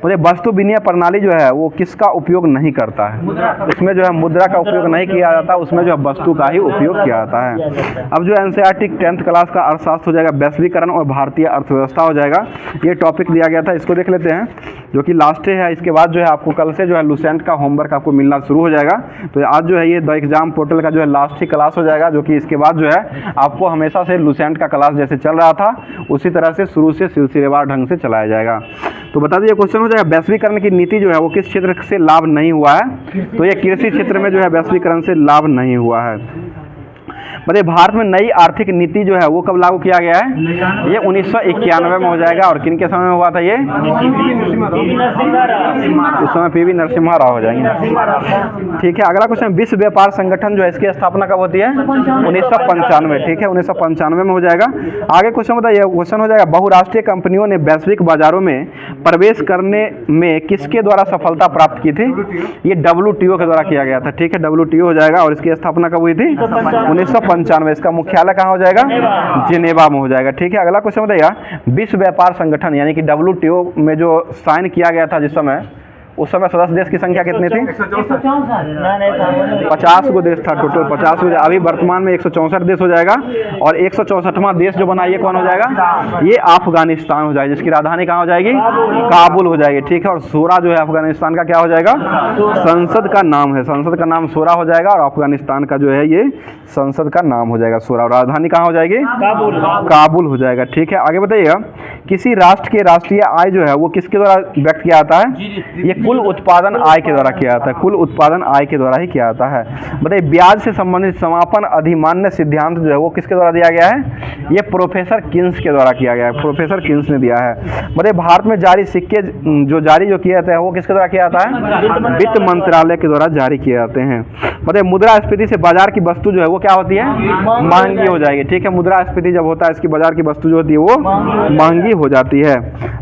मुझे वस्तु विनिमय प्रणाली जो है वो किसका उपयोग नहीं करता है? उसमें जो है मुद्रा का उपयोग नहीं किया जाता, उसमें जो है वस्तु का ही उपयोग किया जाता है। अब जो एनसीईआरटी 10th क्लास का अर्थशास्त्र हो जाएगा, वैश्वीकरण और भारतीय अर्थव्यवस्था हो जाएगा। ये टॉपिक दिया गया था, इसको देख लेते हैं, जो कि लास्ट है। इसके बाद जो है आपको कल से जो है लुसेंट का होमवर्क आपको मिलना शुरू हो जाएगा। तो आज जो है ये द एग्जाम पोर्टल का जो है लास्ट ही क्लास हो जाएगा, जो कि इसके बाद जो है आपको हमेशा से लुसेंट का क्लास जैसे चल रहा था उसी तरह से शुरू से सिलसिलेवार ढंग से चलाया जाएगा। तो बता दीजिए, क्वेश्चन हो जाएगा, वैश्वीकरण की नीति जो है वो किस क्षेत्र से लाभ नहीं हुआ है? तो ये कृषि क्षेत्र में जो है वैश्वीकरण से लाभ नहीं हुआ है। बताइए, भारत में नई आर्थिक नीति जो है वो कब लागू किया गया है? ये 1991 में हो जाएगा। और किन के समय में हुआ था ये? इस समय पीवी नरसिम्हा राव हो जाएंगे। ठीक है, अगला क्वेश्चन, विश्व व्यापार संगठन जो है इसकी स्थापना कब होती है? 1995। ठीक है, 1995 में हो जाएगा। आगे क्वेश्चन बताइए, क्वेश्चन हो जाएगा, बहुराष्ट्रीय कंपनियों ने वैश्विक बाजारों में प्रवेश करने में किसके द्वारा सफलता प्राप्त की थी? ये WTO के द्वारा किया गया था। ठीक है, WTO हो जाएगा। और इसकी स्थापना कब हुई थी? 1995। इसका मुख्यालय कहाँ हो जाएगा? जिनेवा में हो जाएगा। ठीक है, अगला क्वेश्चन बताइएगा, विश्व व्यापार संगठन यानी कि WTO में जो साइन किया गया था जिस समय, उस समय सदस्य देश की संख्या कितनी थी? 50 गो देश था टोटल, 50 गो। अभी वर्तमान में 164 देश हो जाएगा। और 164वां देश जो बना ये कौन हो जाएगा? ये अफगानिस्तान हो जाएगा, जिसकी राजधानी कहाँ हो जाएगी? काबुल हो जाएगी। ठीक है, और शूरा जो है अफगानिस्तान का क्या हो जाएगा? संसद का नाम है, संसद का नाम शूरा हो जाएगा। और अफगानिस्तान का जो है ये संसद का नाम हो जाएगा शूरा। और राजधानी कहाँ हो जाएगी? काबुल हो जाएगा। ठीक है, आगे बताइएगा, किसी राष्ट्र के राष्ट्रीय आय जो है वो किसके द्वारा व्यक्त किया जाता है? ये कुल उत्पादन आय के द्वारा किया जाता है। कुल उत्पादन आय के द्वारा ही किया जाता है। बताइए, ब्याज से संबंधित समापन अधिमान्य सिद्धांत जो है वो किसके द्वारा दिया गया है? ये प्रोफेसर किन्स के द्वारा किया गया है। प्रोफेसर किन्स ने दिया है। बताइए, भारत में जारी सिक्के जो किए जाते हैं वो किसके द्वारा किया जाता है? वित्त मंत्रालय के द्वारा जारी किए जाते हैं। बताइए, मुद्रास्फीति से बाजार की वस्तु जो है वो क्या होती है? महंगी हो जाएगी। ठीक है, मुद्रास्फीति जब होता है इसकी बाजार की वस्तु जो होती है वो महंगी हो जाती है।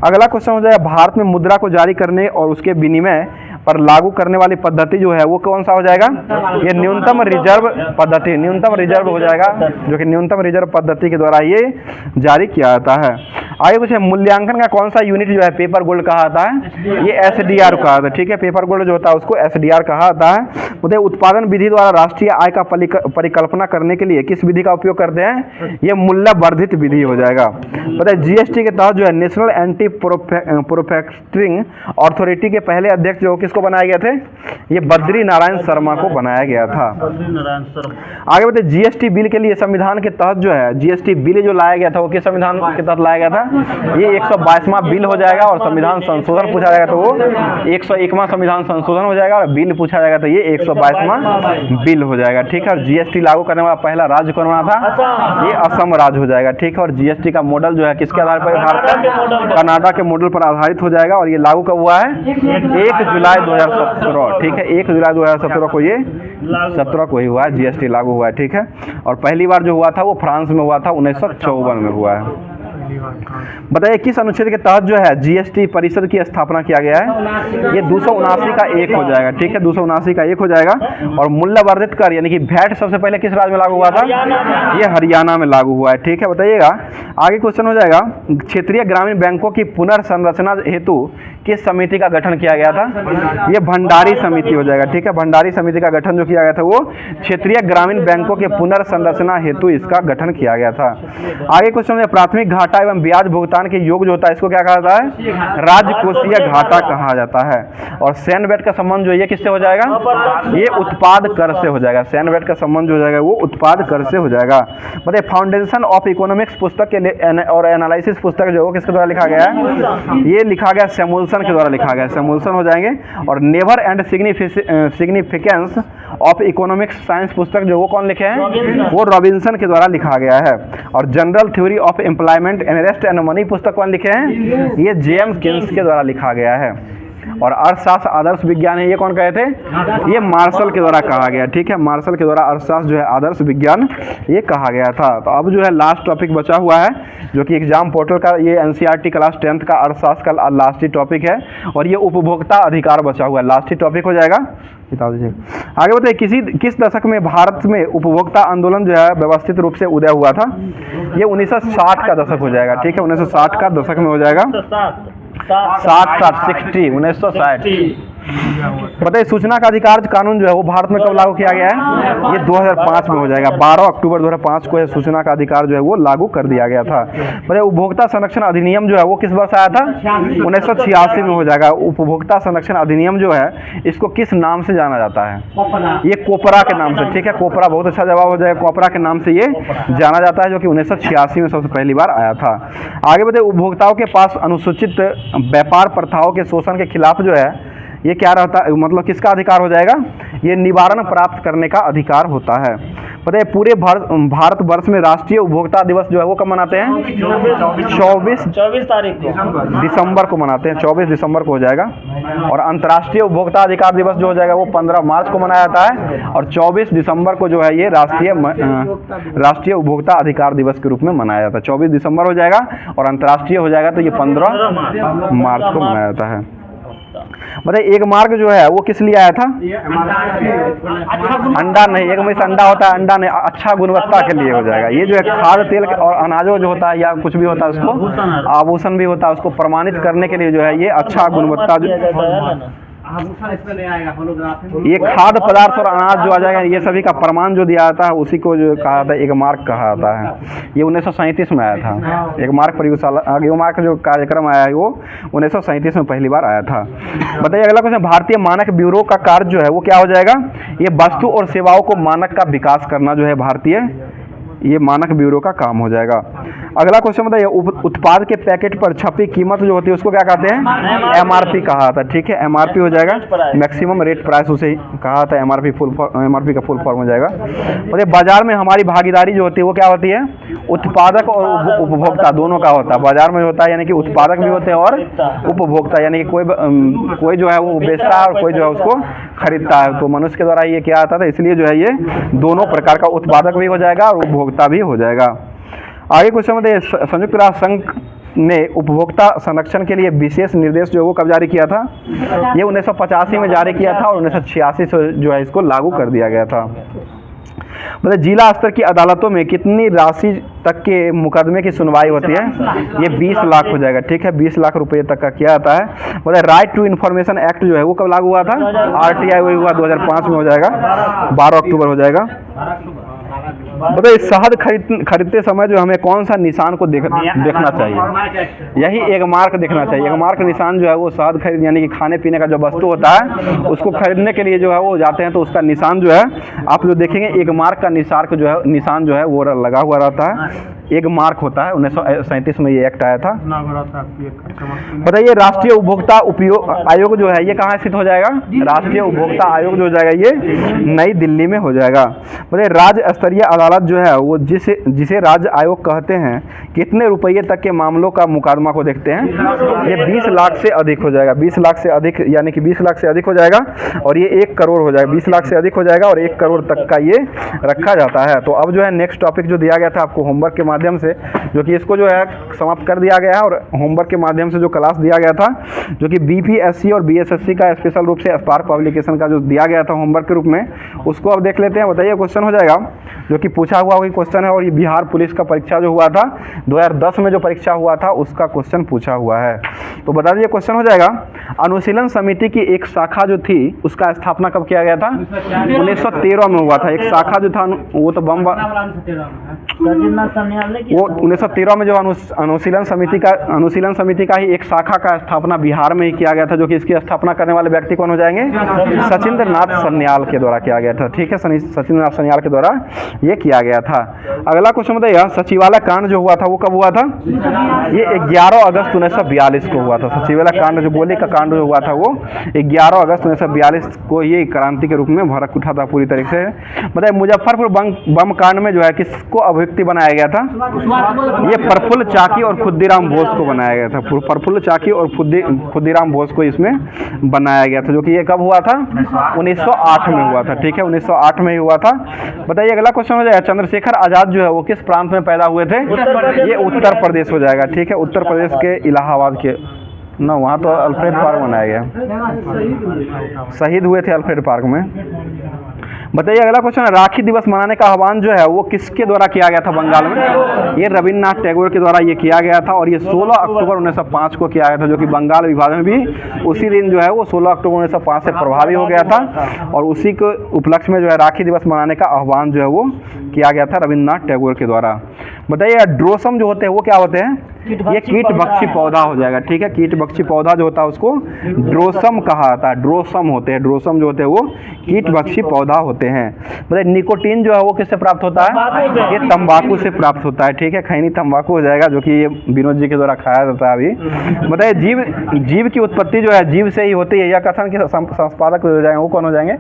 अगला क्वेश्चन हो जाएगा, भारत में मुद्रा को जारी करने और उसके विनिमय पर लागू करने वाली पद्धति जो है वो कौन सा हो जाएगा? ये न्यूनतम रिजर्व पद्धति, न्यूनतम रिजर्व हो जाएगा, जो कि न्यूनतम रिजर्व पद्धति के द्वारा ये जारी किया जाता है। आगे कुछ है, मूल्यांकन का कौन सा यूनिट जो है पेपर गोल्ड कहा जाता है? ये SDR कहा जाता है। ठीक है, पेपर गोल्ड जो होता है उसको SDR कहा जाता है। मतलब उत्पादन विधि द्वारा राष्ट्रीय आय का परिकल्पना करने के लिए किस विधि का उपयोग करते हैं? ये मूल्य वर्धित विधि हो जाएगा। मतलब GST के तहत जो है नेशनल एंटी प्रोफेक्टरिंग अथॉरिटी के पहले अध्यक्ष जो किसको बनाए गए थे? ये बद्री नारायण शर्मा को बनाया गया था। आगे बताइए, GST बिल के लिए संविधान के तहत जो है GST बिल जो लाया गया था वो किस संविधान के तहत लाया गया था? ये 122वां बिल हो जाएगा। और संविधान संशोधन पूछा जाएगा तो वो 101वां संविधान संशोधन हो जाएगा। और बिल पूछा जाएगा तो ये 122वां बिल हो जाएगा। ठीक है, और GST लागू करने वाला पहला राज्य कौन बना था? ये असम राज्य हो जाएगा। ठीक है, और GST का मॉडल जो है किसके आधार पर? भारत कनाडा के मॉडल पर आधारित हो जाएगा। और ये लागू कब हुआ है? 1 जुलाई 2017। ठीक है, 1 जुलाई 2017 को ये 17 को ही हुआ है, GST लागू हुआ है। ठीक है, और पहली बार जो हुआ था वो फ्रांस में हुआ था, 1954 में हुआ है। बताइए, किस अनुच्छेद के तहत जो है GST परिषद की स्थापना किया गया है? ये 279 का 1 हो जाएगा। ठीक है, 279 का 1 हो जाएगा। और मूल्य वर्धित कर यानी कि VAT सबसे पहले किस राज्य में लागू हुआ था? ये हरियाणा में लागू हुआ है। ठीक है, बताइएगा, आगे क्वेश्चन हो जाएगा, क्षेत्रीय ग्रामीण बैंकों की पुनर्संरचना हेतु किस समिति का गठन किया गया था? ये भंडारी समिति हो जाएगा, ठीक है। भंडारी समिति का गठन जो किया गया था वो क्षेत्रीय ग्रामीण बैंकों के पुनर्संरचना हेतु इसका गठन किया गया था। आगे क्वेश्चन है, प्राथमिक घाटा एवं ब्याज भुगतान के योग जो होता है इसको क्या कहा जाता है? राजकोषीय घाटा कहा जाता है। और सैन्य व्यय का संबंध जो ये किससे हो जाएगा? ये उत्पाद कर से हो जाएगा। सैन्य व्यय का संबंध जो हो जाएगा वो उत्पाद कर से हो जाएगा। बताइए, फाउंडेशन ऑफ इकोनॉमिक्स पुस्तक के और एनालिसिस पुस्तक जो है किसके द्वारा लिखा गया है? ये लिखा गया सैमुअल्सन के द्वारा लिखा गया। सैमुअल्सन हो जाएंगे। और never and significance of economics science पुस्तक जो वो कौन लिखे हैं? वो रॉबिन्सन के द्वारा लिखा गया है। और general theory of employment interest and money पुस्तक कौन लिखे हैं? ये जेम्स केन्स के द्वारा लिखा गया है। और अर्थशास्त्र आदर्श विज्ञान है, ये कौन कहे थे? ये मार्शल के द्वारा कहा गया, ठीक है। मार्शल के द्वारा अर्थशास्त्र जो है आदर्श विज्ञान ये कहा गया था। तो अब जो है लास्ट टॉपिक बचा हुआ है जो कि एग्जाम पोर्टल का ये एनसीईआरटी क्लास 10th का अर्थशास्त्र का लास्ट ही टॉपिक है। और ये उपभोक्ता अधिकार बचा हुआ है, लास्ट ही टॉपिक हो जाएगा। बता दीजिए आगे। बताइए, किस दशक में भारत में उपभोक्ता आंदोलन जो है व्यवस्थित रूप से उदय हुआ था? ये 1960 का दशक हो जाएगा, ठीक है। 1960 का दशक में हो जाएगा। 1960 बताइए, सूचना का अधिकार कानून जो है वो भारत में कब लागू किया गया है? ये 2005 में हो जाएगा। 12 अक्टूबर 2005 को सूचना का अधिकार जो है वो लागू कर दिया गया था। बताइए, उपभोक्ता संरक्षण अधिनियम जो है वो किस वर्ष आया था? 1986 में हो जाएगा। उपभोक्ता संरक्षण अधिनियम जो है इसको किस नाम से जाना जाता है? ये कोपरा के नाम से, ठीक है। कोपरा बहुत अच्छा जवाब हो जाएगा। कोपरा के नाम से ये जाना जाता है, जो कि 1986 में सबसे पहली बार आया था। आगे बताइए, उपभोक्ताओं के पास अनुसूचित व्यापार प्रथाओं के शोषण के खिलाफ जो है ये क्या रहता है? मतलब किसका अधिकार हो जाएगा? ये निवारण प्राप्त करने का अधिकार होता है। पता है, पूरे भारत वर्ष में राष्ट्रीय उपभोक्ता दिवस जो है वो कब मनाते हैं? 24 तारीख को, दिसंबर को मनाते हैं। 24 दिसंबर को हो जाएगा। और अंतर्राष्ट्रीय उपभोक्ता अधिकार दिवस जो हो जाएगा वो 15 मार्च को मनाया जाता है। और 24 दिसंबर को जो है ये राष्ट्रीय उपभोक्ता अधिकार दिवस के रूप में मनाया जाता है। 24 दिसंबर हो जाएगा और अंतर्राष्ट्रीय हो जाएगा तो ये 15 मार्च को मनाया जाता है। बताइए, एक मार्क जो है वो किस लिए आया था? अंडा नहीं, एक में अंडा होता है, अंडा नहीं, अच्छा गुणवत्ता के लिए हो जाएगा। ये जो है खाद्य तेल और अनाजों जो होता है या कुछ भी होता है उसको आभूषण भी होता है, उसको प्रमाणित करने के लिए जो है ये अच्छा गुणवत्ता जो ये खाद्य पदार्थ और अनाज जो आ जाएगा ये सभी का प्रमाण जो दिया जाता है उसी को जो कहा जाता है एक मार्क कहा जाता है। ये 1937 में आया था। एक मार्क प्रयोगशाला एक मार्क जो कार्यक्रम आया है वो 1937 में पहली बार आया था। बताइए, अगला क्वेश्चन, भारतीय मानक ब्यूरो का कार्य जो है वो क्या हो जाएगा? ये वस्तु और सेवाओं को मानक का विकास करना जो है भारतीय ये मानक ब्यूरो का काम हो जाएगा। अगला क्वेश्चन बताइए, उत्पाद के पैकेट पर छपी कीमत जो होती है उसको क्या कहते हैं? एमआरपी कहा था, ठीक है। एमआरपी हो जाएगा, मैक्सिमम रेट प्राइस उसे कहा था। एमआरपी का फुल फॉर्म हो जाएगा। और बाजार में हमारी भागीदारी जो होती है वो क्या होती है? उत्पादक और उपभोक्ता दोनों का होता है। बाजार में होता है यानी कि उत्पादक भी होते हैं और उपभोक्ता, यानी कि कोई जो है वो बेचता है और कोई जो है उसको खरीदता है। तो मनुष्य के द्वारा ये क्या आता था, इसलिए जो है ये दोनों प्रकार का उत्पादक भी हो जाएगा और उपभोक्ता भी हो जाएगा। आगे क्वेश्चन में संयुक्त राष्ट्र संघ ने उपभोक्ता संरक्षण के लिए विशेष निर्देश जो वो कब जारी किया था? ये 1985 में जारी किया था और 1986 से जो है इसको लागू कर दिया गया था। मतलब जिला स्तर की अदालतों में कितनी राशि तक के मुकदमे की सुनवाई होती है? ये 20 लाख हो जाएगा, ठीक है। 20 लाख रुपए तक का किया जाता है। मतलब राइट टू इन्फॉर्मेशन एक्ट जो है वो कब लागू हुआ था? RTI हुआ 2005 में हो जाएगा, 12 अक्टूबर हो जाएगा। बताइए, शहद खरीदते समय जो हमें कौन सा निशान को देखना चाहिए? यही एक मार्क देखना चाहिए। एक मार्क निशान जो है वो शहद खरीद यानी कि खाने पीने का जो वस्तु होता है उसको खरीदने के लिए जो है वो जाते हैं तो उसका निशान जो है आप जो देखेंगे एक मार्क का निशान जो है वो लगा हुआ रहता है। एक मार्क होता है। 1937 में ये एक्ट आया था। बताइए, राष्ट्रीय उपभोक्ता आयोग जो है ये कहाँ स्थित हो जाएगा? राष्ट्रीय उपभोक्ता आयोग जो हो जाएगा ये नई दिल्ली में हो जाएगा। बताइए, राज्य स्तरीय अदालत जो है वो जिसे राज्य आयोग कहते हैं कितने रुपये तक के मामलों का मुकदमा को देखते हैं? ये 20 लाख से अधिक हो जाएगा। 20 लाख से अधिक यानी कि 20 लाख से अधिक हो जाएगा और ये 1 करोड़ हो जाएगा। 20 लाख से अधिक हो जाएगा और 1 करोड़ तक का ये रखा जाता है। तो अब जो है नेक्स्ट टॉपिक जो दिया गया था आपको होमवर्क के माध्यम माध्यम से जो कि इसको जो है समाप्त कर दिया गया है और होमवर्क के माध्यम से जो क्लास दिया गया था जो कि बीपीएससी और बीएसएससी का स्पेशल रूप से स्पार्क पब्लिकेशन का जो दिया गया था होमवर्क के रूप में, उसको अब देख लेते हैं। बताइए क्वेश्चन हो जाएगा जो कि पूछा हुआ वही क्वेश्चन है और ये बिहार पुलिस का परीक्षा जो हुआ था 2010 में जो परीक्षा हुआ था उसका क्वेश्चन पूछा हुआ है। तो बता दीजिए क्वेश्चन हो जाएगा, अनुशीलन समिति की एक शाखा जो थी उसका स्थापना कब किया गया था? 1913 में हुआ था। एक शाखा जो था वो तो बम वो 1913 में जो अनुशीलन समिति का ही एक शाखा का स्थापना बिहार में ही किया गया था, जो कि इसकी स्थापना करने वाले व्यक्ति कौन हो जाएंगे? सचिंद्र नाथ सन्याल के द्वारा किया गया था। ठीक है, सचिंद्र नाथ सन्याल के द्वारा ये किया गया था। अगला क्वेश्चन बताइए, सचिवालय कांड जो हुआ था वो कब हुआ था? ये 11 अगस्त 1942 को हुआ था। सचिवालय कांड जो बोले का कांड जो हुआ था वो 11 अगस्त 1942 को ये क्रांति के रूप में भड़क उठा था पूरी तरीके से। बताइए मुजफ्फरपुर बम कांड में जो है किसको अभियुक्त बनाया गया था? ये प्रफुल्ल चाकी और खुद्दीराम बोस को बनाया गया था। प्रफुल्ल चाकी और खुद्दीराम बोस को इसमें बनाया गया था, जो कि ये कब हुआ था? 1908 में हुआ था। ठीक है, 1908 में ही हुआ था। बताइए अगला क्वेश्चन हो जाएगा, चंद्रशेखर आजाद जो है वो किस प्रांत में पैदा हुए थे? ये उत्तर प्रदेश हो जाएगा। ठीक है, उत्तर प्रदेश के इलाहाबाद के ना, वहाँ तो अल्फ्रेड पार्क बनाया गया, शहीद हुए थे अल्फ्रेड पार्क में। बताइए अगला क्वेश्चन है, राखी दिवस मनाने का आह्वान जो है वो किसके द्वारा किया गया था बंगाल में? ये रविन्द्रनाथ टैगोर के द्वारा ये किया गया था और ये 16 अक्टूबर 1905 को किया गया था, जो कि बंगाल विभाजन में भी उसी दिन जो है वो 16 अक्टूबर 1905 से प्रभावी हो गया था और उसी के उपलक्ष्य में जो है राखी दिवस मनाने का आह्वान जो है वो किया गया था रविन्द्रनाथ टैगोर के द्वारा। बताइए ड्रोसम जो होते हैं वो क्या होते हैं? ये कीट भक्षी पौधा हो जाएगा। ठीक है, कीट भक्षी पौधा जो होता है उसको ड्रोसम कहा जाता है। ड्रोसम होते हैं, ड्रोसम जो होते हैं वो कीट भक्षी पौधा होते हैं। बताइए निकोटीन जो है वो किससे प्राप्त होता है? ये तंबाकू से प्राप्त होता है। ठीक है, खैनी तंबाकू हो जाएगा, जो कि ये विनोद जी के द्वारा खाया जाता है अभी। बताइए जीव की उत्पत्ति जो है जीव से ही होती है, यह कथन के संपादक हो जाएंगे वो कौन हो जाएंगे?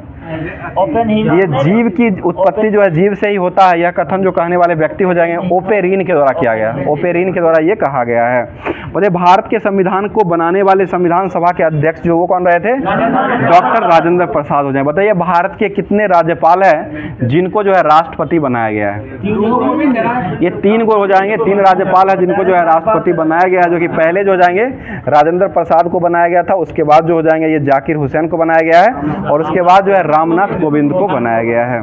ये जीव की उत्पत्ति जो है जीव से ही होता है, यह कथन जो कहने वाले व्यक्ति हो जाएंगे ओपेरिन के द्वारा किया गया। ओपेरिन के द्वारा ये कहा गया है। बताइए भारत के संविधान को बनाने वाले संविधान सभा के अध्यक्ष जो वो कौन रहे थे? डॉक्टर राजेंद्र प्रसाद हो जाए। बताइए भारत के कितने राज्यपाल हैं जिनको जो है राष्ट्रपति बनाया गया है? ये 3 को हो जाएंगे। 3 राज्यपाल है जिनको जो है राष्ट्रपति बनाया गया है, जो कि पहले जो हो जाएंगे राजेंद्र प्रसाद को बनाया गया था, उसके बाद जो हो जाएंगे ये जाकिर हुसैन को बनाया गया है और उसके बाद जो है रामनाथ कोविंद को बनाया गया है।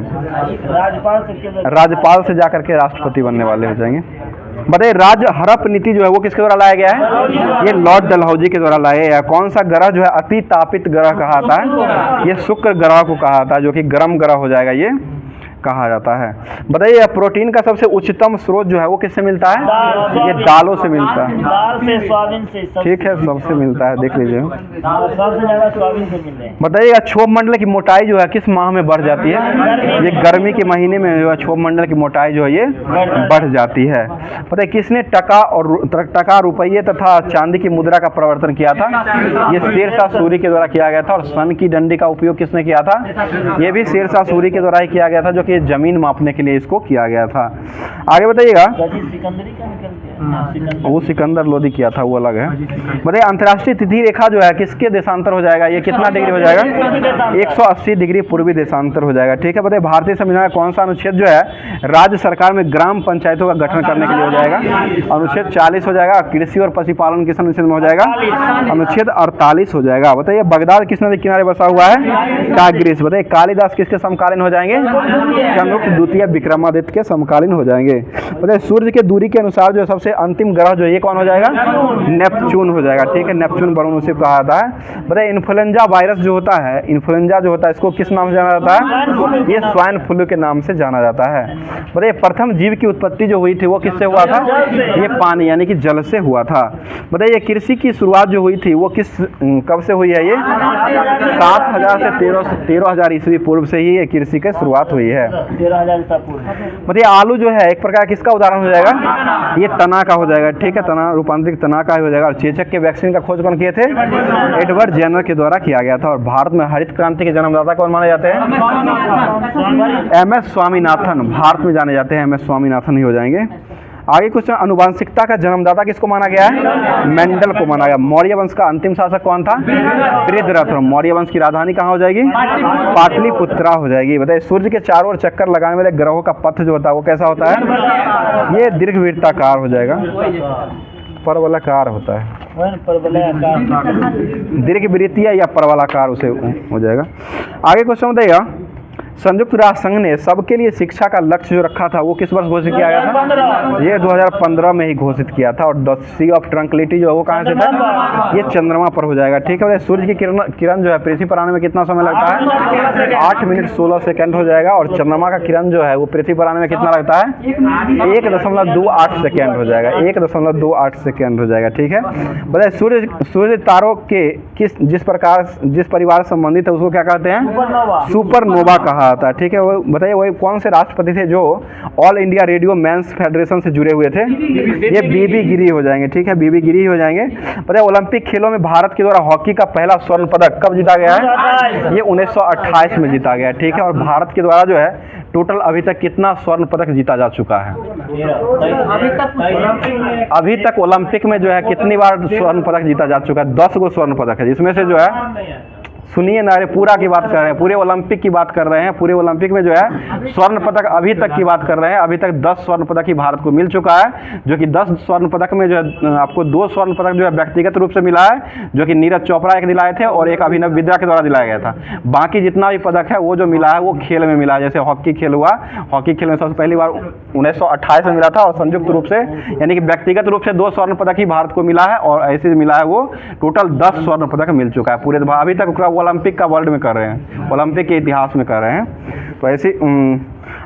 राज्यपाल से जाकर के राष्ट्रपति बनने वाले हो जाएंगे। बताइए राज्य हड़प नीति जो है वो किसके द्वारा लाया गया है? ये लॉर्ड डलहौजी के द्वारा लाया गया है। कौन सा ग्रह जो है अति तापित ग्रह कहा जाता है? ये शुक्र ग्रह को कहा जाता है, जो कि गर्म ग्रह हो जाएगा ये कहा जाता है। बताइए प्रोटीन का सबसे उच्चतम स्रोत जो है वो किससे मिलता है? ये दालों से मिलता है। ठीक है, सबसे मिलता है, देख लीजिए। बताइए क्षोभ मंडल की मोटाई जो है किस माह में बढ़ जाती है? ये गर्मी के महीने में जो है क्षोभ मंडल की मोटाई जो है ये बढ़ जाती है। बताइए किसने टका रुपये तथा चांदी की मुद्रा का प्रवर्तन किया था? ये शेरशाह सूरी के द्वारा किया गया था। और सन की डंडी का उपयोग किसने किया था? ये भी शेरशाह सूरी के द्वारा ही किया गया था, जो कि जमीन मापने के लिए इसको किया गया था। आगे बताइएगा, वो सिकंदर लोदी किया था, वो अलग है। बताइए अंतर्राष्ट्रीय तिथि रेखा जो है किसके देशांतर हो जाएगा? ये कितना डिग्री हो जाएगा? 180 डिग्री पूर्वी देशांतर हो जाएगा। ठीक है, बताइए भारतीय संविधान का कौन सा अनुच्छेद जो है राज्य सरकार में ग्राम पंचायतों का गठन करने के लिए हो जाएगा? अनुच्छेद 40 हो जाएगा। कृषि और पशुपालन किस अनुच्छेद में हो जाएगा? अनुच्छेद 48 हो जाएगा। बताइए बगदाद किस नदी किनारे बसा हुआ है? टाग्रिस। बताइए कालिदास किसके समकालीन हो जाएंगे? चंद्रगुप्त द्वितीय विक्रमादित्य के समकालीन हो जाएंगे। बताइए सूर्य के दूरी के अनुसार जो सबसे अंतिम ग्रह जो ये कौन हो जाएगा? नेपच्यून हो जाएगा। ठीक है, नेपच्यून वरुण उसे कहा जाता है। बताइए इन्फ्लुएंजा वायरस जो होता है, इन्फ्लुएंजा जो होता है इसको किस नाम से जाना जाता है? ये स्वाइन फ्लू के नाम से जाना जाता है। बताइए प्रथम जीव की उत्पत्ति जो हुई थी वो किससे हुआ था? ये पानी यानी कि जल से हुआ था। बताइए कृषि की शुरुआत जो हुई थी वो कब से हुई है? ये 7000 से 13,000 ईस्वी पूर्व से ही ये कृषि की शुरुआत हुई है। 13,000 ईसा पूर्व। बताइए आलू जो है एक प्रकार किसका उदाहरण हो जाएगा? ये तना का हो जाएगा। ठीक है, तना रूपांतरित तना का हो जाएगा। और चेचक के वैक्सीन का खोज कौन किए थे? एडवर्ड जेनर के द्वारा किया गया था। और भारत में हरित क्रांति के जन्मदाता कौन माने जाते हैं? MS स्वामीनाथन। भारत में जाने जाते हैं MS स्वामीनाथन ही हो जाएंगे। आगे क्वेश्चन, आनुवंशिकता का जन्मदाता किसको माना गया है? मेंडल को माना गया। मौर्य वंश का अंतिम शासक कौन था? बृहद्रथ। मौर्य वंश की राजधानी कहाँ हो जाएगी? पाटलिपुत्रा हो जाएगी। बताइए सूर्य के चारों ओर चक्कर लगाने वाले ग्रहों का पथ जो होता है वो कैसा होता है? ये दीर्घवृत्ताकार हो जाएगा, परवलाकार होता है, दीर्घवृत्तीय या परवलाकार उसे हो जाएगा। आगे क्वेश्चन बताइएगा, संयुक्त राष्ट्र संघ ने सबके लिए शिक्षा का लक्ष्य जो रखा था वो किस वर्ष घोषित किया गया था? ये 2015 में ही घोषित किया था। और द सी ऑफ ट्रंक्विलिटी जो है वो कहाँ से था? ये चंद्रमा पर हो जाएगा। ठीक है, सूर्य की किरण जो है पृथ्वी पर आने में कितना समय लगता है? 8 मिनट 16 सेकंड हो जाएगा। और चंद्रमा का किरण जो है वो पृथ्वी पर आने में कितना लगता है? 1.28 सेकेंड हो जाएगा, 1.28 सेकेंड हो जाएगा। ठीक है, बताइए सूर्य तारों के जिस परिवार से संबंधित है उसको क्या कहते हैं? सुपरनोवा कहा जाता है। ठीक है, वो बताइए वही कौन से राष्ट्रपति थे जो all India radio men's federation से जुड़े हुए थे? ये बीबी गिरी हो जाएंगे। ठीक है, बीबी गिरी हो जाएंगे। बताइए ओलंपिक खेलों में भारत के द्वारा हॉकी का पहला स्वर्ण पदक कब जीता गया है? ये 1928 में जीता गया। ठीक है, और भारत के द्वारा जो है टोटल अभी तक कितना स्वर्ण पदक जीता जा चुका है? अभी तक ओलंपिक में जो है कितनी बार स्वर्ण पदक जीता जा चुका है? 10 गो स्वर्ण पदक है, जिसमें से जो है सुनिए ना, पूरा की बात कर रहे हैं, पूरे ओलंपिक की बात कर रहे हैं। पूरे ओलंपिक में जो है स्वर्ण पदक अभी तक की बात कर रहे हैं। अभी तक 10 स्वर्ण पदक ही भारत को मिल चुका है, जो कि 10 स्वर्ण पदक में जो है आपको 2 स्वर्ण पदक जो है व्यक्तिगत रूप से मिला है, जो कि नीरज चोपड़ा एक दिलाए थे और एक अभिनव बिंद्रा के द्वारा दिलाया गया था। बाकी जितना भी पदक है वो जो मिला है वो खेल में मिला है। जैसे हॉकी खेल हुआ, हॉकी खेल में सबसे पहली बार 1928 में मिला था और संयुक्त रूप से यानी कि व्यक्तिगत रूप से 2 स्वर्ण पदक ही भारत को मिला है और ऐसे मिला है वो टोटल 10 स्वर्ण पदक मिल चुका है पूरे। अभी तक ओलंपिक का वर्ल्ड में कर रहे हैं, ओलंपिक के इतिहास में कर रहे हैं। तो ऐसे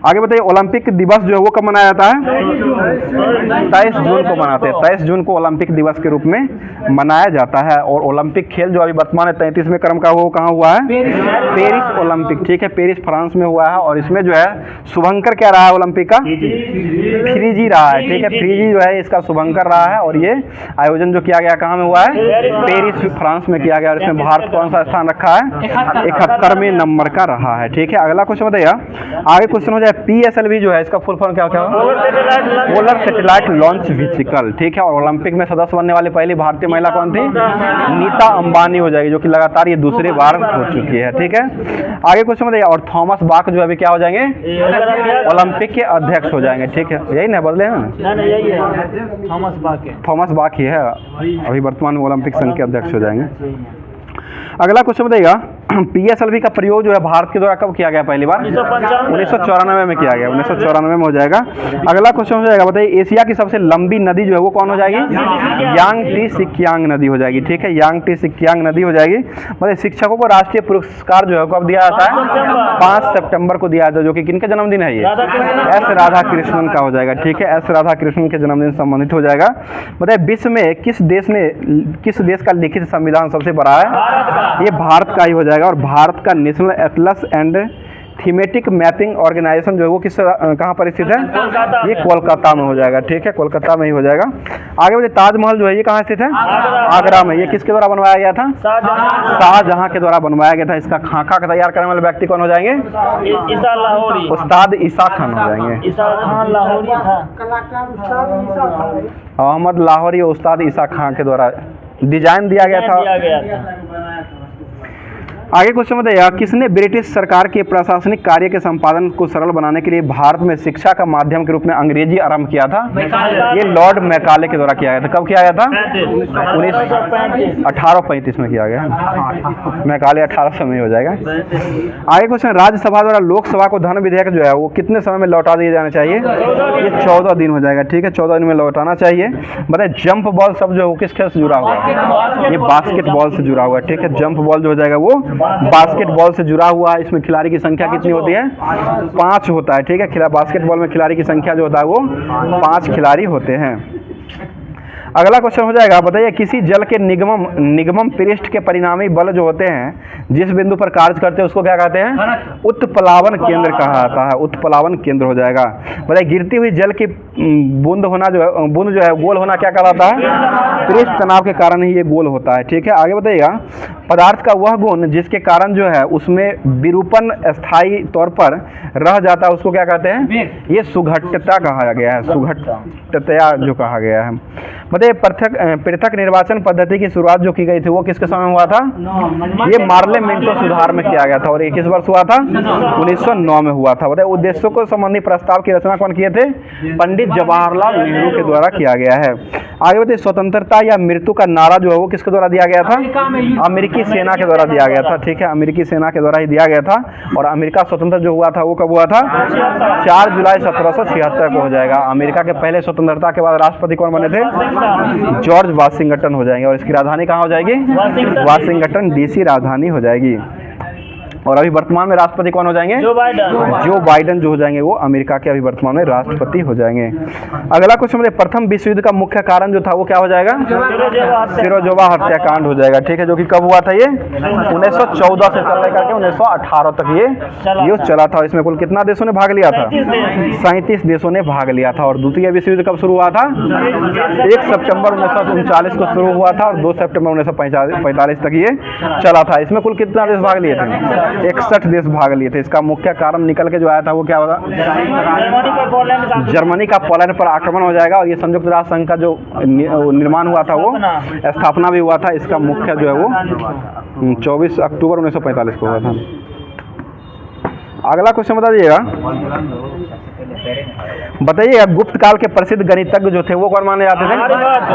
आगे बताइए, ओलंपिक दिवस जो है वो कब मनाया जाता है? 23 जून को मनाते हैं। 23 जून को ओलंपिक दिवस के रूप में मनाया जाता है। और ओलंपिक खेल जो अभी वर्तमान 33वें क्रम का वो कहाँ हुआ है? Paris Olympic. ठीक है, पेरिस फ्रांस में हुआ है। और इसमें जो है शुभंकर क्या रहा है ओलंपिक का? फ्रीजी रहा है। ठीक है, फ्रीजी जो है इसका शुभंकर रहा है। और ये आयोजन जो किया गया कहाँ में हुआ है? पेरिस फ्रांस में किया गया। और इसमें भारत कौन सा स्थान रखा है? 71वें नंबर का रहा है। ठीक है, अगला क्वेश्चन बताइए। आगे क्वेश्चन हो जाए, PSLV जो है इसका फुल फॉर्म क्या होता है? Polar satellite launch vehicle. ठीक है, और ओलंपिक में सदस्य बनने वाली पहली भारतीय महिला कौन थी? नीता अंबानी हो जाएगी, जो कि लगातार ये दूसरी बार हो चुकी है। ठीक है, आगे क्वेश्चन बताइए। और थॉमस बाक जो अभी क्या हो जाएंगे? ओलंपिक के अध्यक्ष हो जाएंगे। ठीक है, यही ना बदले हैं? थॉमस बाक ही है, अभी वर्तमान में ओलंपिक संघ के अध्यक्ष हो जाएंगे। अगला क्वेश्चन बताइएगा, PSLV का प्रयोग जो है भारत के द्वारा कब किया गया पहली बार? 1994 में किया गया, 1994 में हो जाएगा। अगला क्वेश्चन हो जाएगा, बताइए एशिया की सबसे लंबी नदी जो है वो कौन हो जाएगी? यांगटी सिक्यांग नदी हो जाएगी। ठीक है, यांगटी सिक्यांग नदी हो जाएगी। मतलब शिक्षकों को राष्ट्रीय पुरस्कार जो है कब दिया जाता है? 5 सितंबर को दिया जाता है, जो कि किनका जन्मदिन है? ये एस राधा कृष्णन का हो जाएगा। ठीक है, एस राधा कृष्णन के जन्मदिन से संबंधित हो जाएगा। बताइए विश्व में किस देश का लिखित संविधान सबसे बड़ा है? ये भारत का ही हो जाएगा। और भारत का national atlas and thematic mapping organisation जो है वो कहाँ पर स्थित है? ये कोलकाता में हो जाएगा। ठीक है, कोलकाता में ही हो जाएगा। आगे बताइए ताजमहल जो है ये कहाँ स्थित है? आगरा में। ये किसके द्वारा बनवाया गया था? शाहजहां के द्वारा बनवाया गया था। इसका खाका का तैयार करने वाले व्यक्ति कौन हो जाएंगे? उस्ताद ईसा खान हो जाएंगे। अहमद लाहौरी और उस्ताद ईसा खान के द्वारा डिजाइन दिया गया था। आगे क्वेश्चन बताइए, किसने ब्रिटिश सरकार के प्रशासनिक कार्य के संपादन को सरल बनाने के लिए भारत में शिक्षा का माध्यम के रूप में अंग्रेजी आरंभ किया था? ये लॉर्ड मैकाले के द्वारा किया गया था। कब किया गया था? 1835 में किया गया। मैकाले 1800 में हो जाएगा। आगे क्वेश्चन, राज्यसभा द्वारा लोकसभा को धन विधेयक जो है वो कितने समय में लौटा दिए जाना चाहिए? ये 14 दिन हो जाएगा। ठीक है, 14 दिन में लौटाना चाहिए। बताइए जंप बॉल सब जो है वो किस खेल से जुड़ा हुआ है? ये बास्केटबॉल से जुड़ा हुआ है। ठीक है, जंप बॉल जो हो जाएगा वो बास्केटबॉल से जुड़ा हुआ है। इसमें खिलाड़ी की संख्या कितनी होती है? 5 होता है। ठीक है, बास्केटबॉल में खिलाड़ी की संख्या जो होता है वो 5 खिलाड़ी होते हैं। अगला क्वेश्चन हो जाएगा, बताइए किसी जल के निगमम पृष्ठ के परिणामी बल जो होते हैं जिस बिंदु पर कार्य करते हैं उसको क्या कहते हैं? उत्प्लावन केंद्र कहा जाता है। उत्प्लावन केंद्र हो जाएगा। बताइए गिरती हुई जल की बूंद जो है गोल होना क्या कहलाता है? पृष्ठ तनाव के कारण ही ये गोल होता है। ठीक है, आगे बताइएगा पदार्थ का वह गुण जिसके कारण जो है उसमें विरूपण स्थायी तौर पर रह जाता है उसको क्या कहते हैं? ये सुघट्टता कहा गया है, सुघट्टता जो कहा गया है। मतलब पृथक निर्वाचन पद्धति की शुरुआत जो की गई थी वो किसके समय हुआ था? ये मार्ले मिंटो सुधार में किया गया था। और ये किस वर्ष हुआ था? 1909 में हुआ था। बताइए उद्देश्यों को संबंधी प्रस्ताव की रचना कौन किए थे? पंडित जवाहरलाल नेहरू के द्वारा किया गया है। आगे बताइए स्वतंत्रता या मृत्यु का नारा जो है वो किसके द्वारा दिया गया था? अमेरिकी सेना के द्वारा दिया गया था। ठीक है, अमेरिकी सेना के द्वारा ही दिया गया था। और अमेरिका स्वतंत्र जो हुआ था वो कब हुआ था? 4 जुलाई 1776 को हो जाएगा। अमेरिका के पहले स्वतंत्रता के बाद राष्ट्रपति कौन बने थे? जॉर्ज वाशिंगटन हो जाएंगे। और इसकी राजधानी कहाँ हो जाएगी? वाशिंगटन डीसी राजधानी हो जाएगी। और अभी वर्तमान में राष्ट्रपति कौन हो जाएंगे? जो बाइडेन जो हो जाएंगे वो अमेरिका के अभी वर्तमान में राष्ट्रपति हो जाएंगे। अगला क्वेश्चन मतलब प्रथम विश्व युद्ध का मुख्य कारण जो था वो क्या हो जाएगा? फिरोजोवा हत्याकांड हो जाएगा। ठीक है, जो कि कब हुआ था? ये 1914 से चल करके 1918 तक ये युद्ध चला था। इसमें कुल कितना देशों ने भाग लिया था? 37 देशों ने भाग लिया था। और द्वितीय विश्व युद्ध कब शुरू हुआ था? 1 सितंबर 1939 को शुरू हुआ था और 2 सितंबर 1945 तक ये चला था। इसमें कुल कितना देश भाग लिए थे? 61 देश भाग लिए थे। इसका मुख्य कारण निकल के जो आया था वो क्या होगा? जर्मनी का पोलैंड पर आक्रमण हो जाएगा। और ये संयुक्त राष्ट्र संघ का जो निर्माण हुआ था वो स्थापना भी हुआ था। इसका मुख्य जो है वो 24 अक्टूबर 1945 को हुआ था। अगला क्वेश्चन बताइएगा गुप्त काल के प्रसिद्ध गणितज्ञ जो थे वो कौन माने जाते थे?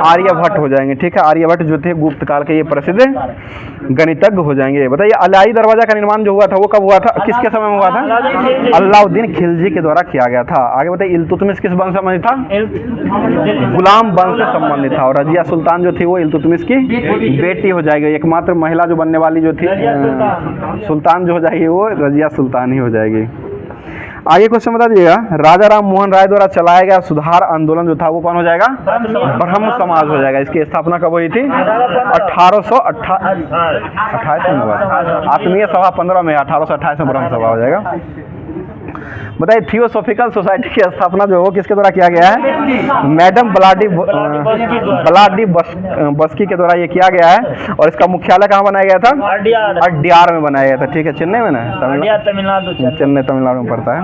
आर्यभट्ट हो जाएंगे। ठीक है, आर्यभट्ट जो थे गुप्त काल के ये प्रसिद्ध गणितज्ञ हो जाएंगे। बताइए अलाई दरवाजा का निर्माण जो हुआ था वो कब हुआ था? किसके समय में हुआ था? अलाउद्दीन खिलजी के द्वारा किया गया था। आगे बताइए इल्तुतमिश किस वंश से संबंधित था? गुलाम वंश से संबंधित था। और रजिया सुल्तान जो थी वो इल्तुतमिश की बेटी हो जाएगी। एकमात्र महिला जो बनने वाली जो थी सुल्तान जो हो जाएगी वो रजिया सुल्तान ही हो जाएगी। आगे क्वेश्चन बता दीजिएगा राजा राम मोहन राय द्वारा चलाया गया सुधार आंदोलन जो था वो कौन हो जाएगा? ब्रह्म समाज हो जाएगा। इसकी स्थापना कब हुई थी? 1828 में हुआ। आत्मीय सभा 15 में, 1828 में ब्रह्म सभा हो जाएगा। बताइए थियोसॉफिकल सोसाइटी की स्थापना जो है किसके द्वारा किया गया है? मैडम ब्लाडी बस्की के द्वारा ये किया गया है। और इसका मुख्यालय कहाँ बनाया गया था? अड्यार में बनाया गया था। ठीक है, चेन्नई में ना? तमिलनाडु, चेन्नई तमिलनाडु में पड़ता है।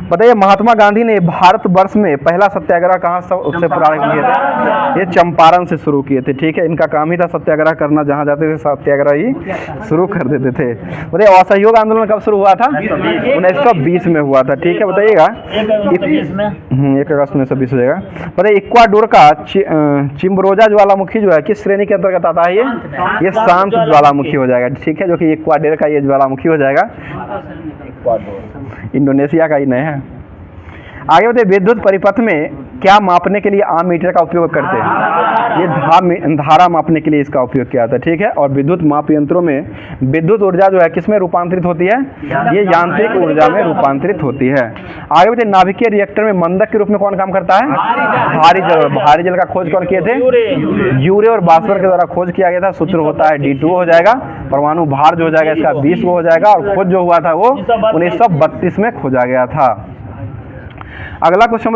बताइए महात्मा गांधी ने भारतवर्ष में पहला सत्याग्रह कहाँ से प्रारंभ किए थे? ये चंपारण से शुरू किए थे। ठीक है, इनका काम ही था सत्याग्रह करना। जहाँ जाते थे सत्याग्रह ही शुरू कर देते थे। बताइए असहयोग आंदोलन कब शुरू हुआ था? 1920 में हुआ था। ठीक है, बताइएगा 1 अगस्त 1920 हो जाएगा। बताइए इक्वाडोर का चिम्बरोजा ज्वालामुखी जो है किस श्रेणी के अंतर्गत आता है? ये शांत ज्वालामुखी हो जाएगा। ठीक है, जो कि इक्वाडोर का ये ज्वालामुखी हो जाएगा। इंडोनेशिया का ही नहीं है। आगे बताइए विद्युत परिपथ में क्या मापने के लिए आममीटर का उपयोग करते हैं? ये धारा मापने के लिए इसका उपयोग किया जाता है। ठीक है, और विद्युत माप यंत्रों में विद्युत ऊर्जा जो है किसमें रूपांतरित होती है? ये यांत्रिक ऊर्जा में रूपांतरित होती है। आगे बताइए नाभिकीय रिएक्टर में मंदक के रूप में कौन काम करता है? भारी जल का खोज कौन किए थे? यूरे और बास्वर के द्वारा खोज किया गया था। सूत्र होता है D2 हो जाएगा। परमाणु भार जो हो जाएगा इसका 20 हो जाएगा। और खोज जो हुआ था वो 1932 में खोजा गया था। अगला क्वेश्चन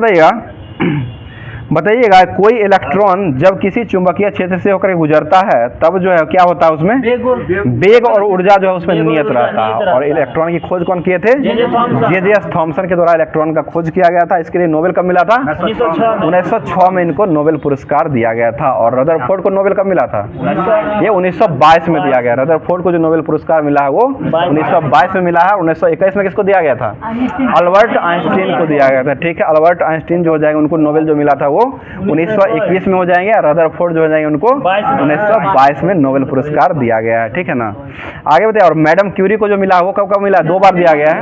बताइएगा कोई इलेक्ट्रॉन जब किसी चुंबकीय क्षेत्र से होकर गुजरता है तब जो है क्या होता है उसमें? वेग और ऊर्जा जो है उसमें नियत रहता है। और इलेक्ट्रॉन की खोज कौन किए थे? J.J. थॉमसन के द्वारा इलेक्ट्रॉन का खोज किया गया था। इसके लिए नोबेल कब मिला था? 1906 में इनको नोबेल पुरस्कार दिया गया था। और रदरफोर्ड को नोबेल कब मिला था? ये 1922 में दिया गया। रदरफोर्ड को जो नोबेल पुरस्कार मिला है वो 1922 में मिला है। 1921 में किसको दिया गया था? अल्बर्ट आइंस्टीन को दिया गया था। ठीक है, अल्बर्ट आइंस्टीन जो हो जाएंगे उनको नोबेल जो मिला था वो 1921 में हो जाएंगे। रदरफोर्ड जो हो जाएंगे उनको 1922 में नोबेल पुरस्कार दिया गया है। ठीक है ना? आगे बताइए और मैडम क्यूरी को जो मिला वो कब मिला? 2 बार दिया गया है।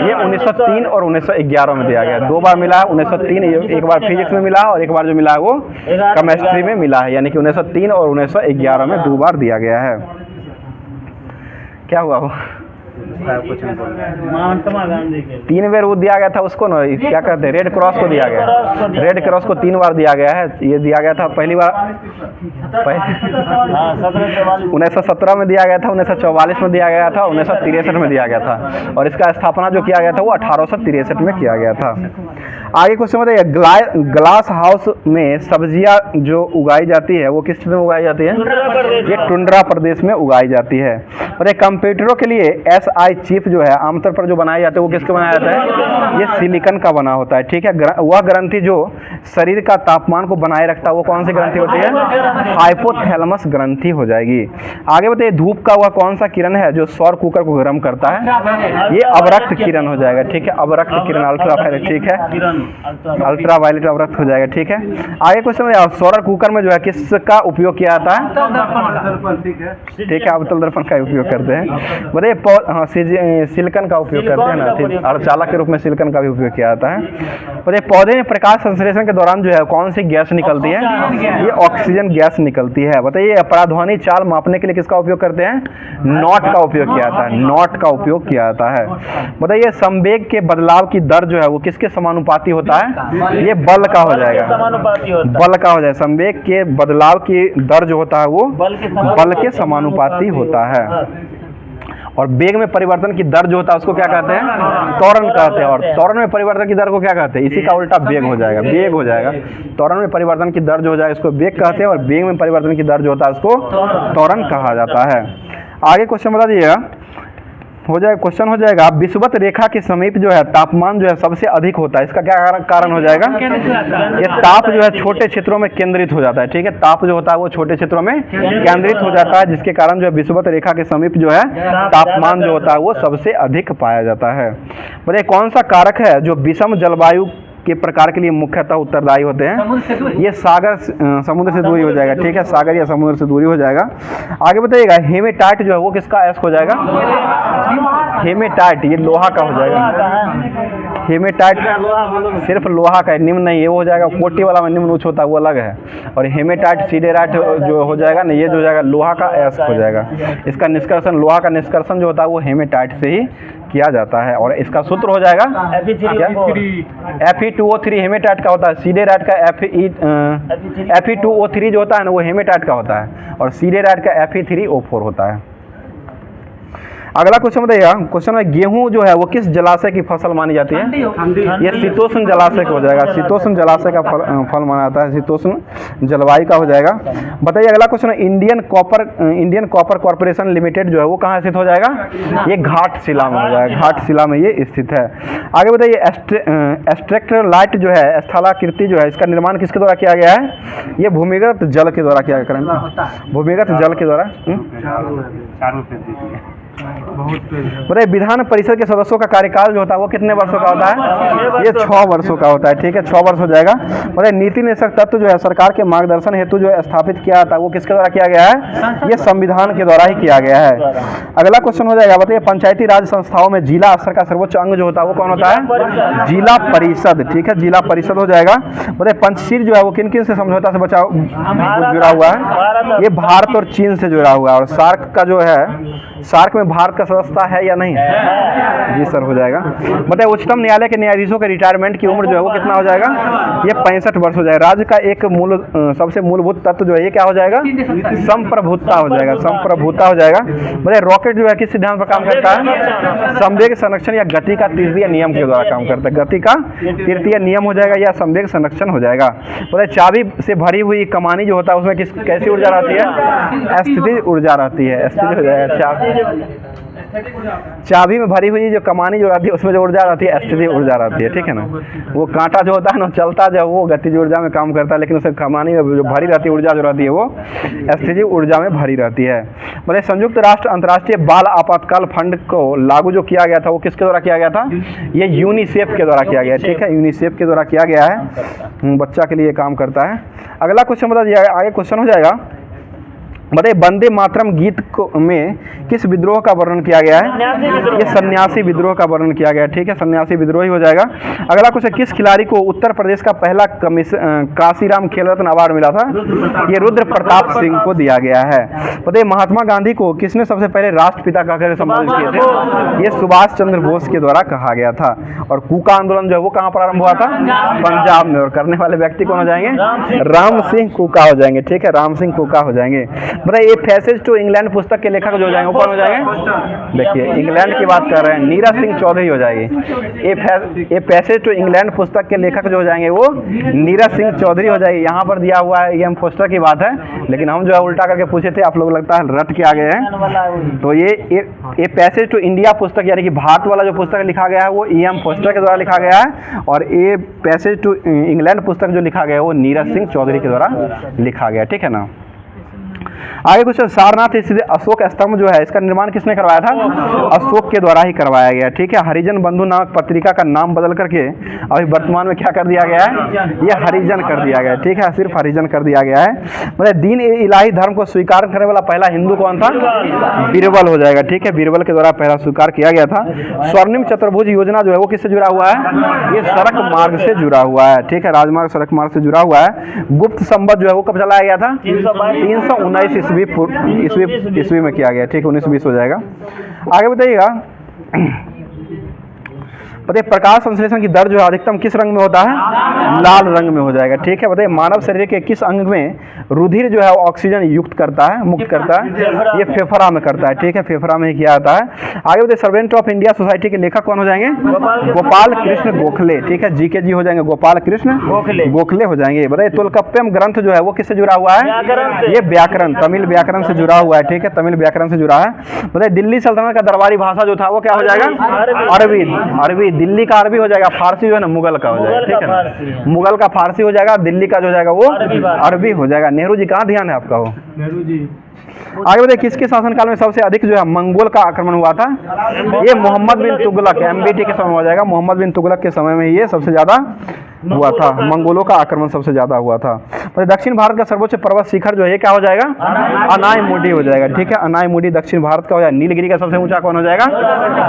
ये 1903 और 1911 में दिया गया है। 2 बार मिला है। 1903 एक बार फिजिक्स में मिला और एक बार जो मिला है वो केमिस्ट्री में मिला है। यानी कि 1903 और 1911 में 2 बार दिया गया है। क्या हुआ वो? महात्मा गांधी के 3 बार वो दिया गया था उसको ना क्या कहते हैं? रेड क्रॉस को दिया गया। रेड क्रॉस को 3 बार दिया गया है। ये दिया गया था पहली बार 1917 में दिया गया था, 1944 में दिया गया था, 1963 में दिया गया था। और इसका स्थापना जो किया गया था वो 1863 में किया गया था। आगे क्वेश्चन बताइए, ग्लास हाउस में सब्जियां जो उगाई जाती है वो किस क्षेत्र में उगाई जाती है? ये टुंड्रा प्रदेश में उगाई जाती है। और ये कंप्यूटरों के लिए SI चिप जो है आमतौर पर जो बनाया जाता है वो किसके बनाया जाता है? ये सिलिकॉन का बना होता है, ठीक है। वह ग्रंथि जो शरीर का तापमान को बनाए रखता है वो कौन सी ग्रंथि होती है? हाइपोथैलेमस ग्रंथि हो जाएगी। आगे बताइए, धूप का वह कौन सा किरण है जो सौर कुकर को गर्म करता है? ये अवरक्त किरण हो जाएगा, ठीक है। अवरक्त किरण, अल्ट्रावायलेट, ठीक है, अल्ट्रावायलेट अवरक्त हो जाएगा, ठीक है। आगे क्वेश्चन में, सौर कुकर में जो है किसका उपयोग किया जाता है? ठीक है, अवतल दर्पण का उपयोग करते हैं। बताइए, सिलिकॉन का उपयोग करते हैं ना, ठीक। अर्धचालक के रूप में सिलिकॉन का भी उपयोग किया जाता है। बताइए, पौधे में प्रकाश संश्लेषण के दौरान जो है कौन सी गैस निकलती है? ये ऑक्सीजन गैस निकलती है। बताइए, पराध्वनि चाल मापने के लिए किसका उपयोग करते हैं? नॉट का उपयोग किया जाता है, नॉट का उपयोग किया जाता है। बताइए, संवेग के बदलाव की दर जो है वो किसके समानुपाती होता है? ये बल का हो जाएगा, बल का हो जाएगा। संवेग के बदलाव की दर जो होता है वो बल के समानुपाती होता है। और वेग में परिवर्तन की दर जो होता है उसको क्या कहते हैं? त्वरण कहते हैं। और त्वरण में परिवर्तन की दर को क्या कहते हैं? इसी का उल्टा वेग हो जाएगा, वेग हो जाएगा। त्वरण में परिवर्तन की दर जो हो जाएगा इसको वेग कहते हैं, और वेग में परिवर्तन की दर जो होता है उसको त्वरण कहा जाता है। आगे क्वेश्चन बता दीजिएगा, हो जाएगा क्वेश्चन हो जाएगा, विषुवत रेखा के समीप जो है तापमान जो है सबसे अधिक होता है, इसका क्या कारण हो जाएगा? ये ताप जो है छोटे क्षेत्रों में केंद्रित हो जाता है, ठीक है। ताप जो होता है वो छोटे क्षेत्रों में केंद्रित हो जाता है, जिसके कारण जो है विषुवत रेखा के समीप जो है तापमान जो होता है वो सबसे अधिक पाया जाता है। बताइए, कौन सा कारक है जो विषम जलवायु के प्रकार के लिए मुख्यतः उत्तरदायी होते हैं? ये सागर, समुद्र से दूरी हो जाएगा, ठीक है। सागर या समुद्र से दूरी हो जाएगा। आगे बताइएगा, हेमेटाइट जो है वो किसका एस हो जाएगा? हेमेटाइट, ये लोहा का हो जाएगा। हेमेटाइट सिर्फ लोहा का है, निम्न नहीं, ये हो जाएगा कोटी वाला में निम्न उच्च होता है वो अलग है। और हेमेटाइट सीडेराइट जो हो जाएगा ना, ये जो हो जाएगा लोहा का एस हो जाएगा। इसका निष्कर्षण, लोहा का निष्कर्षण जो होता है वो हेमेटाइट से ही किया जाता है। और इसका सूत्र हो जाएगा Fe2O3 हेमेटाइट का होता है। सीडेराइट का Fe2O3 जो होता है ना वो हेमेटाइट का होता है, और सीडेराइट का Fe3O4 होता है। अगला क्वेश्चन बताइएगा, क्वेश्चन में गेहूं जो है वो किस जलाशय की फसल मानी जाती है? ये शीतोष्ण जलाशय का हो जाएगा, शीतोष्ण जलाशय का फल माना जाता है, शीतोष्ण जलवायु का हो जाएगा। बताइए, अगला question, Indian copper corporation limited जो है वो कहाँ स्थित हो जाएगा? ये घाटशिला में हो जाएगा, घाटशिला में ये स्थित है। आगे बताइए, एस्ट्रेक्टोलाइट जो है, स्थलाकृति जो है, इसका निर्माण किसके द्वारा किया गया है? ये भूमिगत जल के द्वारा किया गया, भूमिगत जल के द्वारा। बताइए, विधान परिषद के सदस्यों का कार्यकाल जो होता है वो कितने वर्षों का होता है? ये 6 वर्षों का होता है, ठीक है, 6 वर्ष हो जाएगा। बताइए, नीति निर्देशक तत्व जो है सरकार के मार्गदर्शन हेतु जो है स्थापित किया जाता है वो किसके द्वारा किया गया है? ये संविधान के द्वारा ही किया गया है। अगला क्वेश्चन हो जाएगा, बताइए, पंचायती राज संस्थाओं में जिला स्तर का सर्वोच्च अंग जो होता है वो कौन होता है? जिला परिषद, ठीक है, जिला परिषद हो जाएगा। बताइए, पंचशील जो है वो किन किन से समझौता से जुड़ा हुआ है? ये भारत और चीन से जुड़ा हुआ है। और सार्क का जो है, सार्क में भारत का सदस्यता है या नहीं? जी सर, हो जाएगा। बताइए, उच्चतम न्यायालय के न्यायाधीशों के रिटायरमेंट की उम्र जो है वो कितना हो जाएगा? ये 65 वर्ष हो जाएगा। राज्य का एक सबसे मूलभूत तत्व जो है ये क्या हो जाएगा? संप्रभुता हो जाएगा, संप्रभुता हो जाएगा। बताइए, रॉकेट जो है किस सिद्धांत पर काम करता है? संवेग संरक्षण या गति का तृतीय नियम के द्वारा काम करता है। गति का तृतीय नियम हो जाएगा या संवेग संरक्षण हो जाएगा। बताइए, चाबी से भरी हुई कमानी जो होता है उसमें कैसी ऊर्जा रहती है? स्थितिज ऊर्जा रहती है, स्थितिज हो जाएगा। चाबी में भरी हुई जो कमानी जो रहती है उसमें जो ऊर्जा रहती है स्थितिज ऊर्जा रहती है, ठीक है ना। वो कांटा जो होता है ना चलता जब वो गतिज ऊर्जा में काम करता है, लेकिन उसे कमानी में जो भरी रहती है ऊर्जा जो रहती है वो स्थितिज ऊर्जा में भरी रहती है। मतलब संयुक्त राष्ट्र अंतर्राष्ट्रीय बाल आपातकाल फंड को लागू जो किया गया था वो किसके द्वारा किया गया था? ये यूनिसेफ के द्वारा किया गया, ठीक है, यूनिसेफ के द्वारा किया गया है, बच्चा के लिए काम करता है। अगला क्वेश्चन बता दिया, आगे क्वेश्चन हो जाएगा, बताइए, वंदे मातरम गीत में किस विद्रोह का वर्णन किया गया है? ये सन्यासी विद्रोह का वर्णन किया गया है, ठीक है, सन्यासी विद्रोह ही हो जाएगा। अगला क्वेश्चन, किस खिलाड़ी को उत्तर प्रदेश का पहला काशीराम खेल रत्न अवार्ड मिला था? ये रुद्र प्रताप सिंह को दिया गया है। बताइए, महात्मा गांधी को किसने सबसे पहले राष्ट्रपिता कहकर संबोधित किए थे? ये सुभाष चंद्र बोस के द्वारा कहा गया था। और कूका आंदोलन जो है वो कहाँ प्रारंभ हुआ था? पंजाब में। और करने वाले व्यक्ति कौन हो जाएंगे? राम सिंह कूका हो जाएंगे, ठीक है, राम सिंह कूका हो जाएंगे। बताइए ये पैसेज टू इंग्लैंड पुस्तक के लेखक जो हो जाएंगे वो कौन हो जाएंगे? देखिए इंग्लैंड की बात कर रहे हैं, नीरज सिंह चौधरी हो जाएगी। ये पैसेज टू इंग्लैंड पुस्तक के लेखक जो हो जाएंगे वो नीरज सिंह चौधरी हो जाएगी। यहाँ पर दिया हुआ है, ये हम पोस्टर की बात है, लेकिन हम जो है उल्टा करके पूछे थे, आप लोग लगता है रट के आ गए हैं। तो ये पैसेज टू इंडिया पुस्तक यानी कि भारत वाला जो पुस्तक लिखा गया है वो E.M. फोस्टर के द्वारा लिखा गया है, और ये पैसेज टू इंग्लैंड पुस्तक जो लिखा गया है वो नीरज सिंह चौधरी के द्वारा लिखा गया, ठीक है ना। आगे कुछ सारनाथ स्थित अशोक स्तंभ जो है इसका निर्माण किसने करवाया था? अशोक के द्वारा ही करवाया गया, ठीक है। हरिजन बंधु नामक पत्रिका का नाम बदल करके अभी वर्तमान में क्या कर दिया गया है? ये हरिजन कर दिया गया है, ठीक है, सिर्फ हरिजन कर दिया गया है। मतलब दीन इलाही धर्म को स्वीकार करने वाला पहला हिंदू कौन था? बीरबल हो जाएगा, ठीक है, बीरबल के द्वारा पहला स्वीकार किया गया था। स्वर्णिम चतुर्भुज योजना जो है वो किससे जुड़ा हुआ है? ये सड़क मार्ग से जुड़ा हुआ है, ठीक है, राजमार्ग सड़क मार्ग से जुड़ा हुआ है। गुप्त संवत जो है वो कब चलाया गया था? 319 ईस्वी में किया गया, ठीक है, 1920 हो जाएगा। आगे बताइएगा, बताइए प्रकाश संश्लेषण की दर जो है अधिकतम किस रंग में होता है? लाल रंग में हो जाएगा, ठीक है। बताइए मानव शरीर के किस अंग में रुधिर जो है ऑक्सीजन युक्त करता है, मुक्त करता है? ये फेफड़ा में करता है, ठीक है, फेफड़ा में ही किया जाता है। आगे बताइए सर्वेंट ऑफ इंडिया सोसाइटी के लेखक कौन हो जाएंगे? गोपाल कृष्ण गोखले, ठीक है, जीके जी हो जाएंगे, गोपाल कृष्ण गोखले हो जाएंगे। बताइए तुल्कप्यम ग्रंथ जो है वो किससे जुड़ा हुआ है? ये व्याकरण, तमिल व्याकरण से जुड़ा हुआ है, ठीक है, तमिल व्याकरण से जुड़ा है। बताइए दिल्ली सल्तनत का दरबारी भाषा जो था वो क्या हो जाएगा? अरबी। अरबी दिल्ली का अरबी हो जाएगा, फारसी जो है ना मुगल का हो जाएगा, ठीक है ना, मुगल का फारसी हो जाएगा, दिल्ली का जो हो जाएगा वो अरबी हो जाएगा। नेहरू जी कहाँ ध्यान है आपका? वो नेहरू जी। आगे बताइए किसके शासनकाल में सबसे अधिक जो है मंगोल का आक्रमण हुआ था? ये मोहम्मद बिन तुगलक, MBT के समय हो जाएगा, मोहम्मद बिन तुगलक के समय में ये सबसे ज्यादा हुआ था, मंगोलों का आक्रमण सबसे ज्यादा हुआ था। तो दक्षिण भारत का सर्वोच्च पर्वत शिखर जो है क्या हो जाएगा? अनायमुडी हो जाएगा, ठीक है, अनायमुडी दक्षिण भारत का हो जाएगा। नीलगिरी का सबसे ऊंचा कौन हो जाएगा?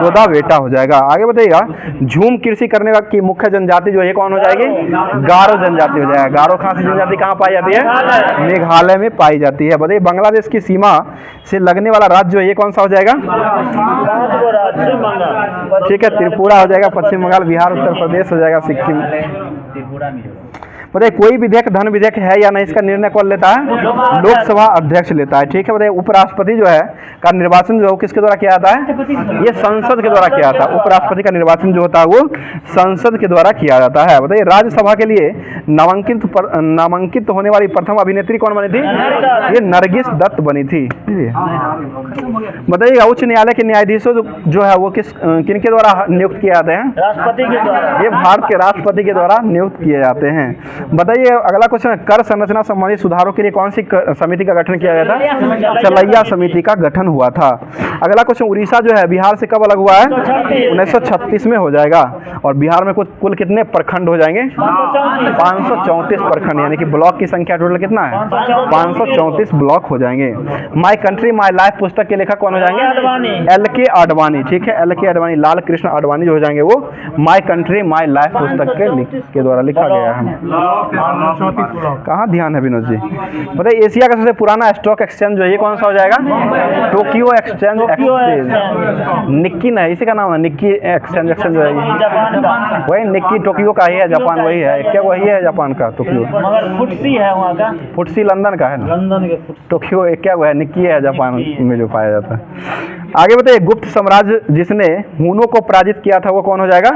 गोदावेटा हो जाएगा। आगे बताइएगा झूम कृषि करने की मुख्य जनजाति जो है कौन हो जाएगी? गारो जनजाति हो जाएगा। गारो खासी जनजाति कहाँ पाई जाती है? मेघालय में पाई जाती है। बताइए बांग्लादेश की सीमा से लगने वाला राज्य जो है ये कौन सा हो जाएगा? ठीक है, त्रिपुरा हो जाएगा, पश्चिम बंगाल, बिहार, उत्तर प्रदेश हो जाएगा, सिक्किम। बताइए कोई विधेयक धन विधेयक है या नहीं, इसका निर्णय कौन लेता है? लोकसभा अध्यक्ष लेता है, ठीक है। बताइए उपराष्ट्रपति जो है का निर्वाचन जो है किसके द्वारा किया जाता है? ये संसद के द्वारा किया जाता है। उपराष्ट्रपति का निर्वाचन जो होता है वो संसद के द्वारा किया जाता है। बताइए राज्यसभा के लिए नामांकित होने वाली प्रथम अभिनेत्री कौन बनी थी? ये नरगिस दत्त बनी थी। बताइए उच्च न्यायालय के न्यायाधीशों जो है वो किनके द्वारा नियुक्त किए जाते हैं? राष्ट्रपति के द्वारा। ये भारत के राष्ट्रपति के द्वारा नियुक्त किए जाते हैं। बताइए अगला क्वेश्चन, कर संरचना संबंधी सुधारों के लिए कौन सी समिति का गठन किया गया था? चलैया समिति का गठन हुआ था। अगला क्वेश्चन, उड़ीसा जो है बिहार से कब अलग हुआ है? 1936 में हो जाएगा। और बिहार में कुल कितने प्रखंड हो जाएंगे? 534 प्रखंड, यानी कि ब्लॉक की संख्या टोटल कितना है? 534 ब्लॉक हो जाएंगे। माई कंट्री माई लाइफ पुस्तक के लेखक कौन हो जाएंगे? LK आडवाणी, ठीक है, LK आडवाणी, लाल कृष्ण आडवाणी जो हो जाएंगे वो माई कंट्री माई लाइफ पुस्तक के द्वारा लिखा गया है। कहाँ ध्यान है विनोद जी? बताइए एशिया का सबसे पुराना स्टॉक एक्सचेंज जो है ये कौन सा हो जाएगा? टोक्यो एक्सचेंज निक्की ना, इसी का नाम है निक्की एक्सचेंज जो है वही निक्की, टोक्यो का ही है, जापान वही है, क्या वही है जापान का टोक्यो? मगर फुटसी है वहाँ का, फुटसी लंदन का है ना, लंदन के टोक्यो क्या वो है, निक्की है जापान में जो पाया जाता है। आगे बताइए गुप्त साम्राज्य जिसने हुनों को पराजित किया था वो कौन हो जाएगा?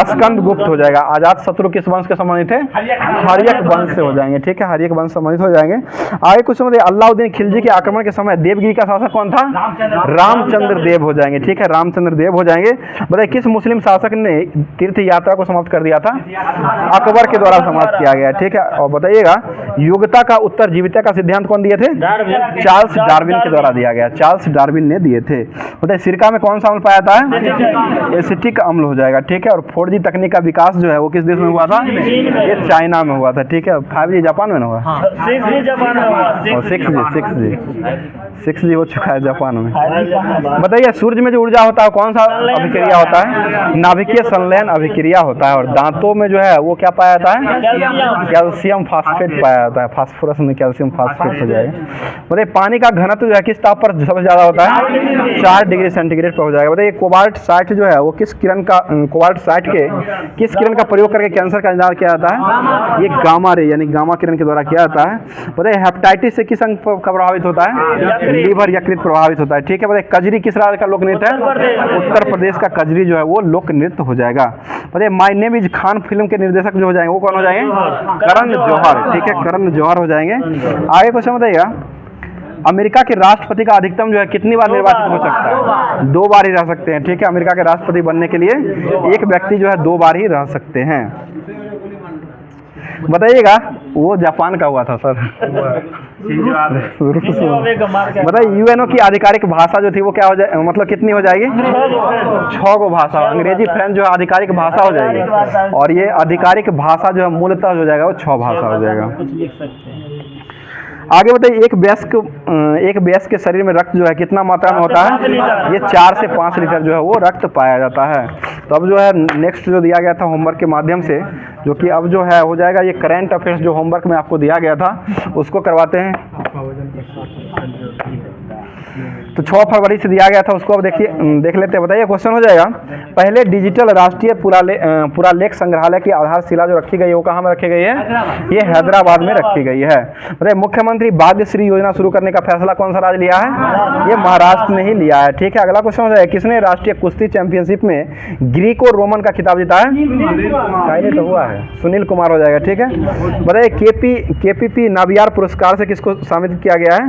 स्कंद गुप्त हो जाएगा। आजाद शत्रु किस वंश के संबंधित है? हर्यक वंश से हो जाएंगे, ठीक है, हर्यक वंश संबंधित हो जाएंगे। आगे कुछ समझिए अलाउद्दीन खिलजी के आक्रमण के समय देवगिरी का शासक कौन था? रामचंद्र देव हो जाएंगे, ठीक है, रामचंद्र देव हो जाएंगे। बताइए किस मुस्लिम शासक ने तीर्थ यात्रा को समाप्त कर दिया था? अकबर के द्वारा समाप्त किया गया, ठीक है। और बताइएगा योग्यता का उत्तर जीविता का सिद्धांत कौन दिए थे? चार्ल्स डार्विन के द्वारा दिया गया, चार्ल्स डार्विन ने दिए थे। बताइए सिरका में कौन सा अम्ल पाया था? एसिटिक अम्ल हो जाएगा, ठीक है। और 4G तकनीक का विकास जो है वो किस देश में हुआ था? ये चाइना में हुआ था, ठीक है। 5G जापान में ना हुआ? 6G जापान में हुआ। 6G हो चुका है जापान में। बताइए सूर्य में जो ऊर्जा होता है कौन सा अभिक्रिया होता है? नाभिकीय संलयन अभिक्रिया होता है। और दांतों में जो है वो क्या पाया जाता है? कैल्शियम फास्फेट पाया जाता है, फास्फोरस में कैल्शियम फास्फेट हो जाएगा। बताइए पानी का घनत्व जो है किस ताप पर सबसे ज़्यादा होता है? 4 डिग्री सेंटीग्रेड पर हो जाएगा। बताइए कोबाल्ट 60 जो है वो किस किरण का, कोबाल्ट 60 के किस किरण का प्रयोग करके कैंसर का निदान किया जाता है? ये गामा रे यानी गामा किरण के द्वारा किया जाता है। बताइए हेपेटाइटिस से किस अंग का प्रभावित होता है? लीवर यकृत प्रभावित होता है। ठीक है। बताइए कजरी किस राज्य का लोक नृत्य है? उत्तर प्रदेश का कजरी जो है वो लोक नृत्य हो जाएगा। बताइए my name is Khan film के निर्देशक जो हो जाएंगे वो कौन हो जाएंगे? करण जौहर। ठीक है, करण जौहर हो जाएंगे। आगे क्वेश्चन बताइएगा, अमेरिका के राष्ट्रपति का अधिकतम जो है कितनी बार निर्वाचित हो सकता है? 2 बार ही रह सकते हैं। ठीक है, अमेरिका के राष्ट्रपति बनने के लिए एक व्यक्ति जो है 2 बार ही रह सकते हैं। बताइएगा वो जापान का हुआ था सर। बताइए यूएनओ की आधिकारिक भाषा जो थी वो क्या हो जाए, मतलब कितनी हो जाएगी? 6 को भाषा। अंग्रेजी फ्रेंच जो है आधिकारिक भाषा हो जाएगी, और ये आधिकारिक भाषा जो है मूलतः हो जाएगा वो 6 भाषा हो जाएगा। आगे बताइए एक वयस्क के शरीर में रक्त जो है कितना मात्रा में होता है? ये 4 से 5 लीटर जो है वो रक्त पाया जाता है। तो अब जो है नेक्स्ट जो दिया गया था होमवर्क के माध्यम से, जो कि अब जो है हो जाएगा ये करंट अफेयर्स जो होमवर्क में आपको दिया गया था उसको करवाते हैं। तो 6 फरवरी से दिया गया था उसको अब देख लेते हैं। बताइए क्वेश्चन हो जाएगा, पहले डिजिटल राष्ट्रीय पुरालेख संग्रहालय की आधारशिला जो रखी गई है वो कहाँ में रखी गई है? ये हैदराबाद में रखी गई है। बताइए मुख्यमंत्री भाग्यश्री योजना शुरू करने का फैसला कौन सा राज्य लिया है? ये महाराष्ट्र ने ही लिया है। ठीक है, अगला क्वेश्चन हो जाएगा, किसने राष्ट्रीय कुश्ती चैंपियनशिप में ग्रीको रोमन का खिताब जीता है? पहले तो हुआ है, सुनील कुमार हो जाएगा। ठीक है। बताइए केपीपी नाबियार पुरस्कार से किसको शामिल किया गया है?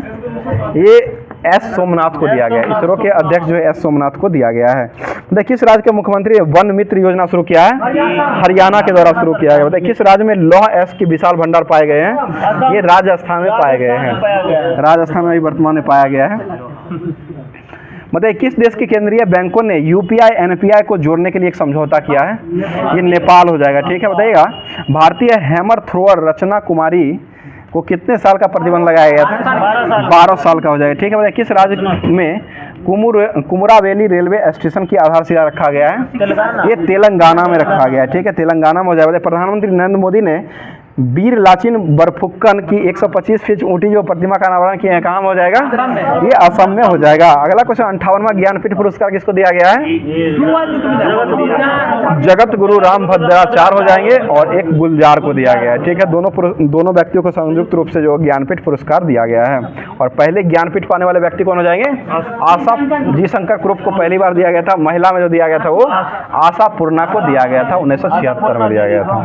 ये एस सोमनाथ को दिया गया है। इसरो के अध्यक्ष जो है एस सोमनाथ को दिया गया है। बताइए किस राज्य के मुख्यमंत्री ने वन मित्र योजना शुरू किया है? हरियाणा के द्वारा शुरू किया है। बताइए किस राज्य में लौह एस के विशाल भंडार पाए गए हैं? ये राजस्थान में पाए गए हैं। राजस्थान में वर्तमान में पाया गया है। बताइए किस देश के केंद्रीय बैंकों ने यूपीआई एनपीआई को जोड़ने के लिए एक समझौता किया है? ये नेपाल हो जाएगा। ठीक है। बताइएगा भारतीय हैमर थ्रोअर रचना कुमारी को कितने साल का प्रतिबंध लगाया गया था? 12 साल का हो जाएगा। ठीक है। बताइए किस राज्य में कुमुरावेली रेलवे स्टेशन की आधारशिला रखा गया है? ये तेलंगाना में रखा गया है। ठीक है, तेलंगाना में हो जाएगा। प्रधानमंत्री नरेंद्र मोदी ने वीर लाचिन बरफुकन की 125 फीट ऊंची जो प्रतिमा का अनावरण किया है कहाँ हो जाएगा? ये असम में हो जाएगा। अगला क्वेश्चन 58वां ज्ञानपीठ पुरस्कार किसको दिया गया है? जगत गुरु रामभद्राचार्य हो जाएंगे, और एक गुलजार को दिया गया है। ठीक है, दोनों व्यक्तियों को संयुक्त रूप से जो ज्ञानपीठ पुरस्कार दिया गया है। और पहले ज्ञानपीठ पाने वाले व्यक्ति कौन हो जाएंगे? आशा जी शंकर ग्रुप को पहली बार दिया गया था। महिला में जो दिया गया था वो आशा पूर्णा को दिया गया था, 1976 में दिया गया था।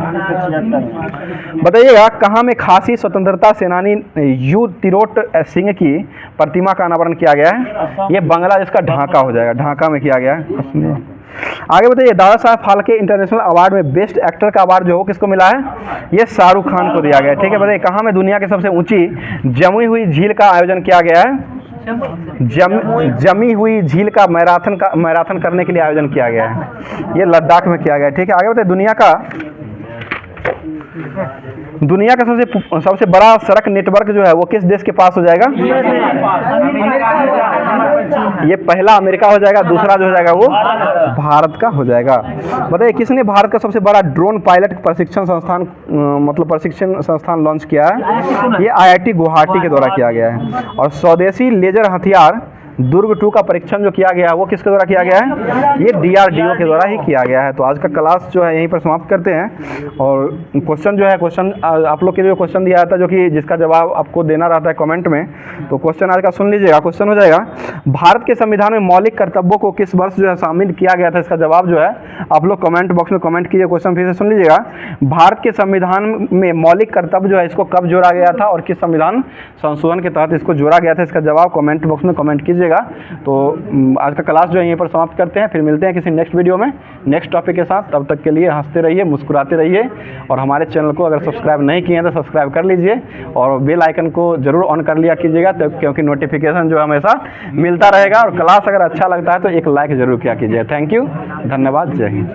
बताइएगा कहाँ में खासी स्वतंत्रता सेनानी यू तिरोट सिंह की प्रतिमा का अनावरण किया गया है? ये बांग्लादेश का ढाका हो जाएगा। ढाका में किया गया है। आगे बताइए दादा साहब फाल्के इंटरनेशनल अवार्ड में बेस्ट एक्टर का अवार्ड जो हो किसको मिला है? ये शाहरुख खान को दिया गया है। ठीक है। बताइए कहाँ में दुनिया की सबसे ऊंची जमी हुई झील का आयोजन किया गया है? जमी हुई झील का मैराथन करने के लिए आयोजन किया गया है। ये लद्दाख में किया गया है। ठीक है। आगे बताइए दुनिया का सबसे बड़ा सड़क नेटवर्क जो है वो किस देश के पास हो जाएगा? ये पहला अमेरिका हो जाएगा, दूसरा जो हो जाएगा वो भारत का हो जाएगा। बताइए किसने भारत का सबसे बड़ा ड्रोन पायलट प्रशिक्षण संस्थान लॉन्च किया है? ये IIT गुवाहाटी के द्वारा किया गया है। और स्वदेशी लेजर हथियार दुर्ग 2 का परीक्षण जो किया गया है वो किसके द्वारा किया गया है? ये DRDO के द्वारा ही किया गया है। तो आज का क्लास जो है यहीं पर समाप्त करते हैं। और क्वेश्चन आप लोग के जो क्वेश्चन दिया था जो कि जिसका जवाब आपको देना रहता है कमेंट में, तो क्वेश्चन आज का सुन लीजिएगा। क्वेश्चन हो जाएगा भारत के संविधान में मौलिक कर्तव्यों को किस वर्ष जो है शामिल किया गया था? इसका जवाब जो है आप लोग कमेंट बॉक्स में कमेंट कीजिए। क्वेश्चन फिर से सुन लीजिएगा, भारत के संविधान में मौलिक कर्तव्य जो है इसको कब जोड़ा गया था और किस संविधान संशोधन के तहत इसको जोड़ा गया था? इसका जवाब कमेंट बॉक्स में कमेंट कीजिए। तो आज का क्लास जो है यहीं पर समाप्त करते हैं। फिर मिलते हैं किसी नेक्स्ट वीडियो में नेक्स्ट टॉपिक के साथ। तब तक के लिए हंसते रहिए, मुस्कुराते रहिए, और हमारे चैनल को अगर सब्सक्राइब नहीं किए हैं तो सब्सक्राइब कर लीजिए और बेल आइकन को जरूर ऑन कर लिया कीजिएगा, क्योंकि नोटिफिकेशन जो हमेशा मिलता रहेगा। और क्लास अगर अच्छा लगता है तो एक लाइक जरूर किया कीजिए। थैंक यू, धन्यवाद, जय हिंद।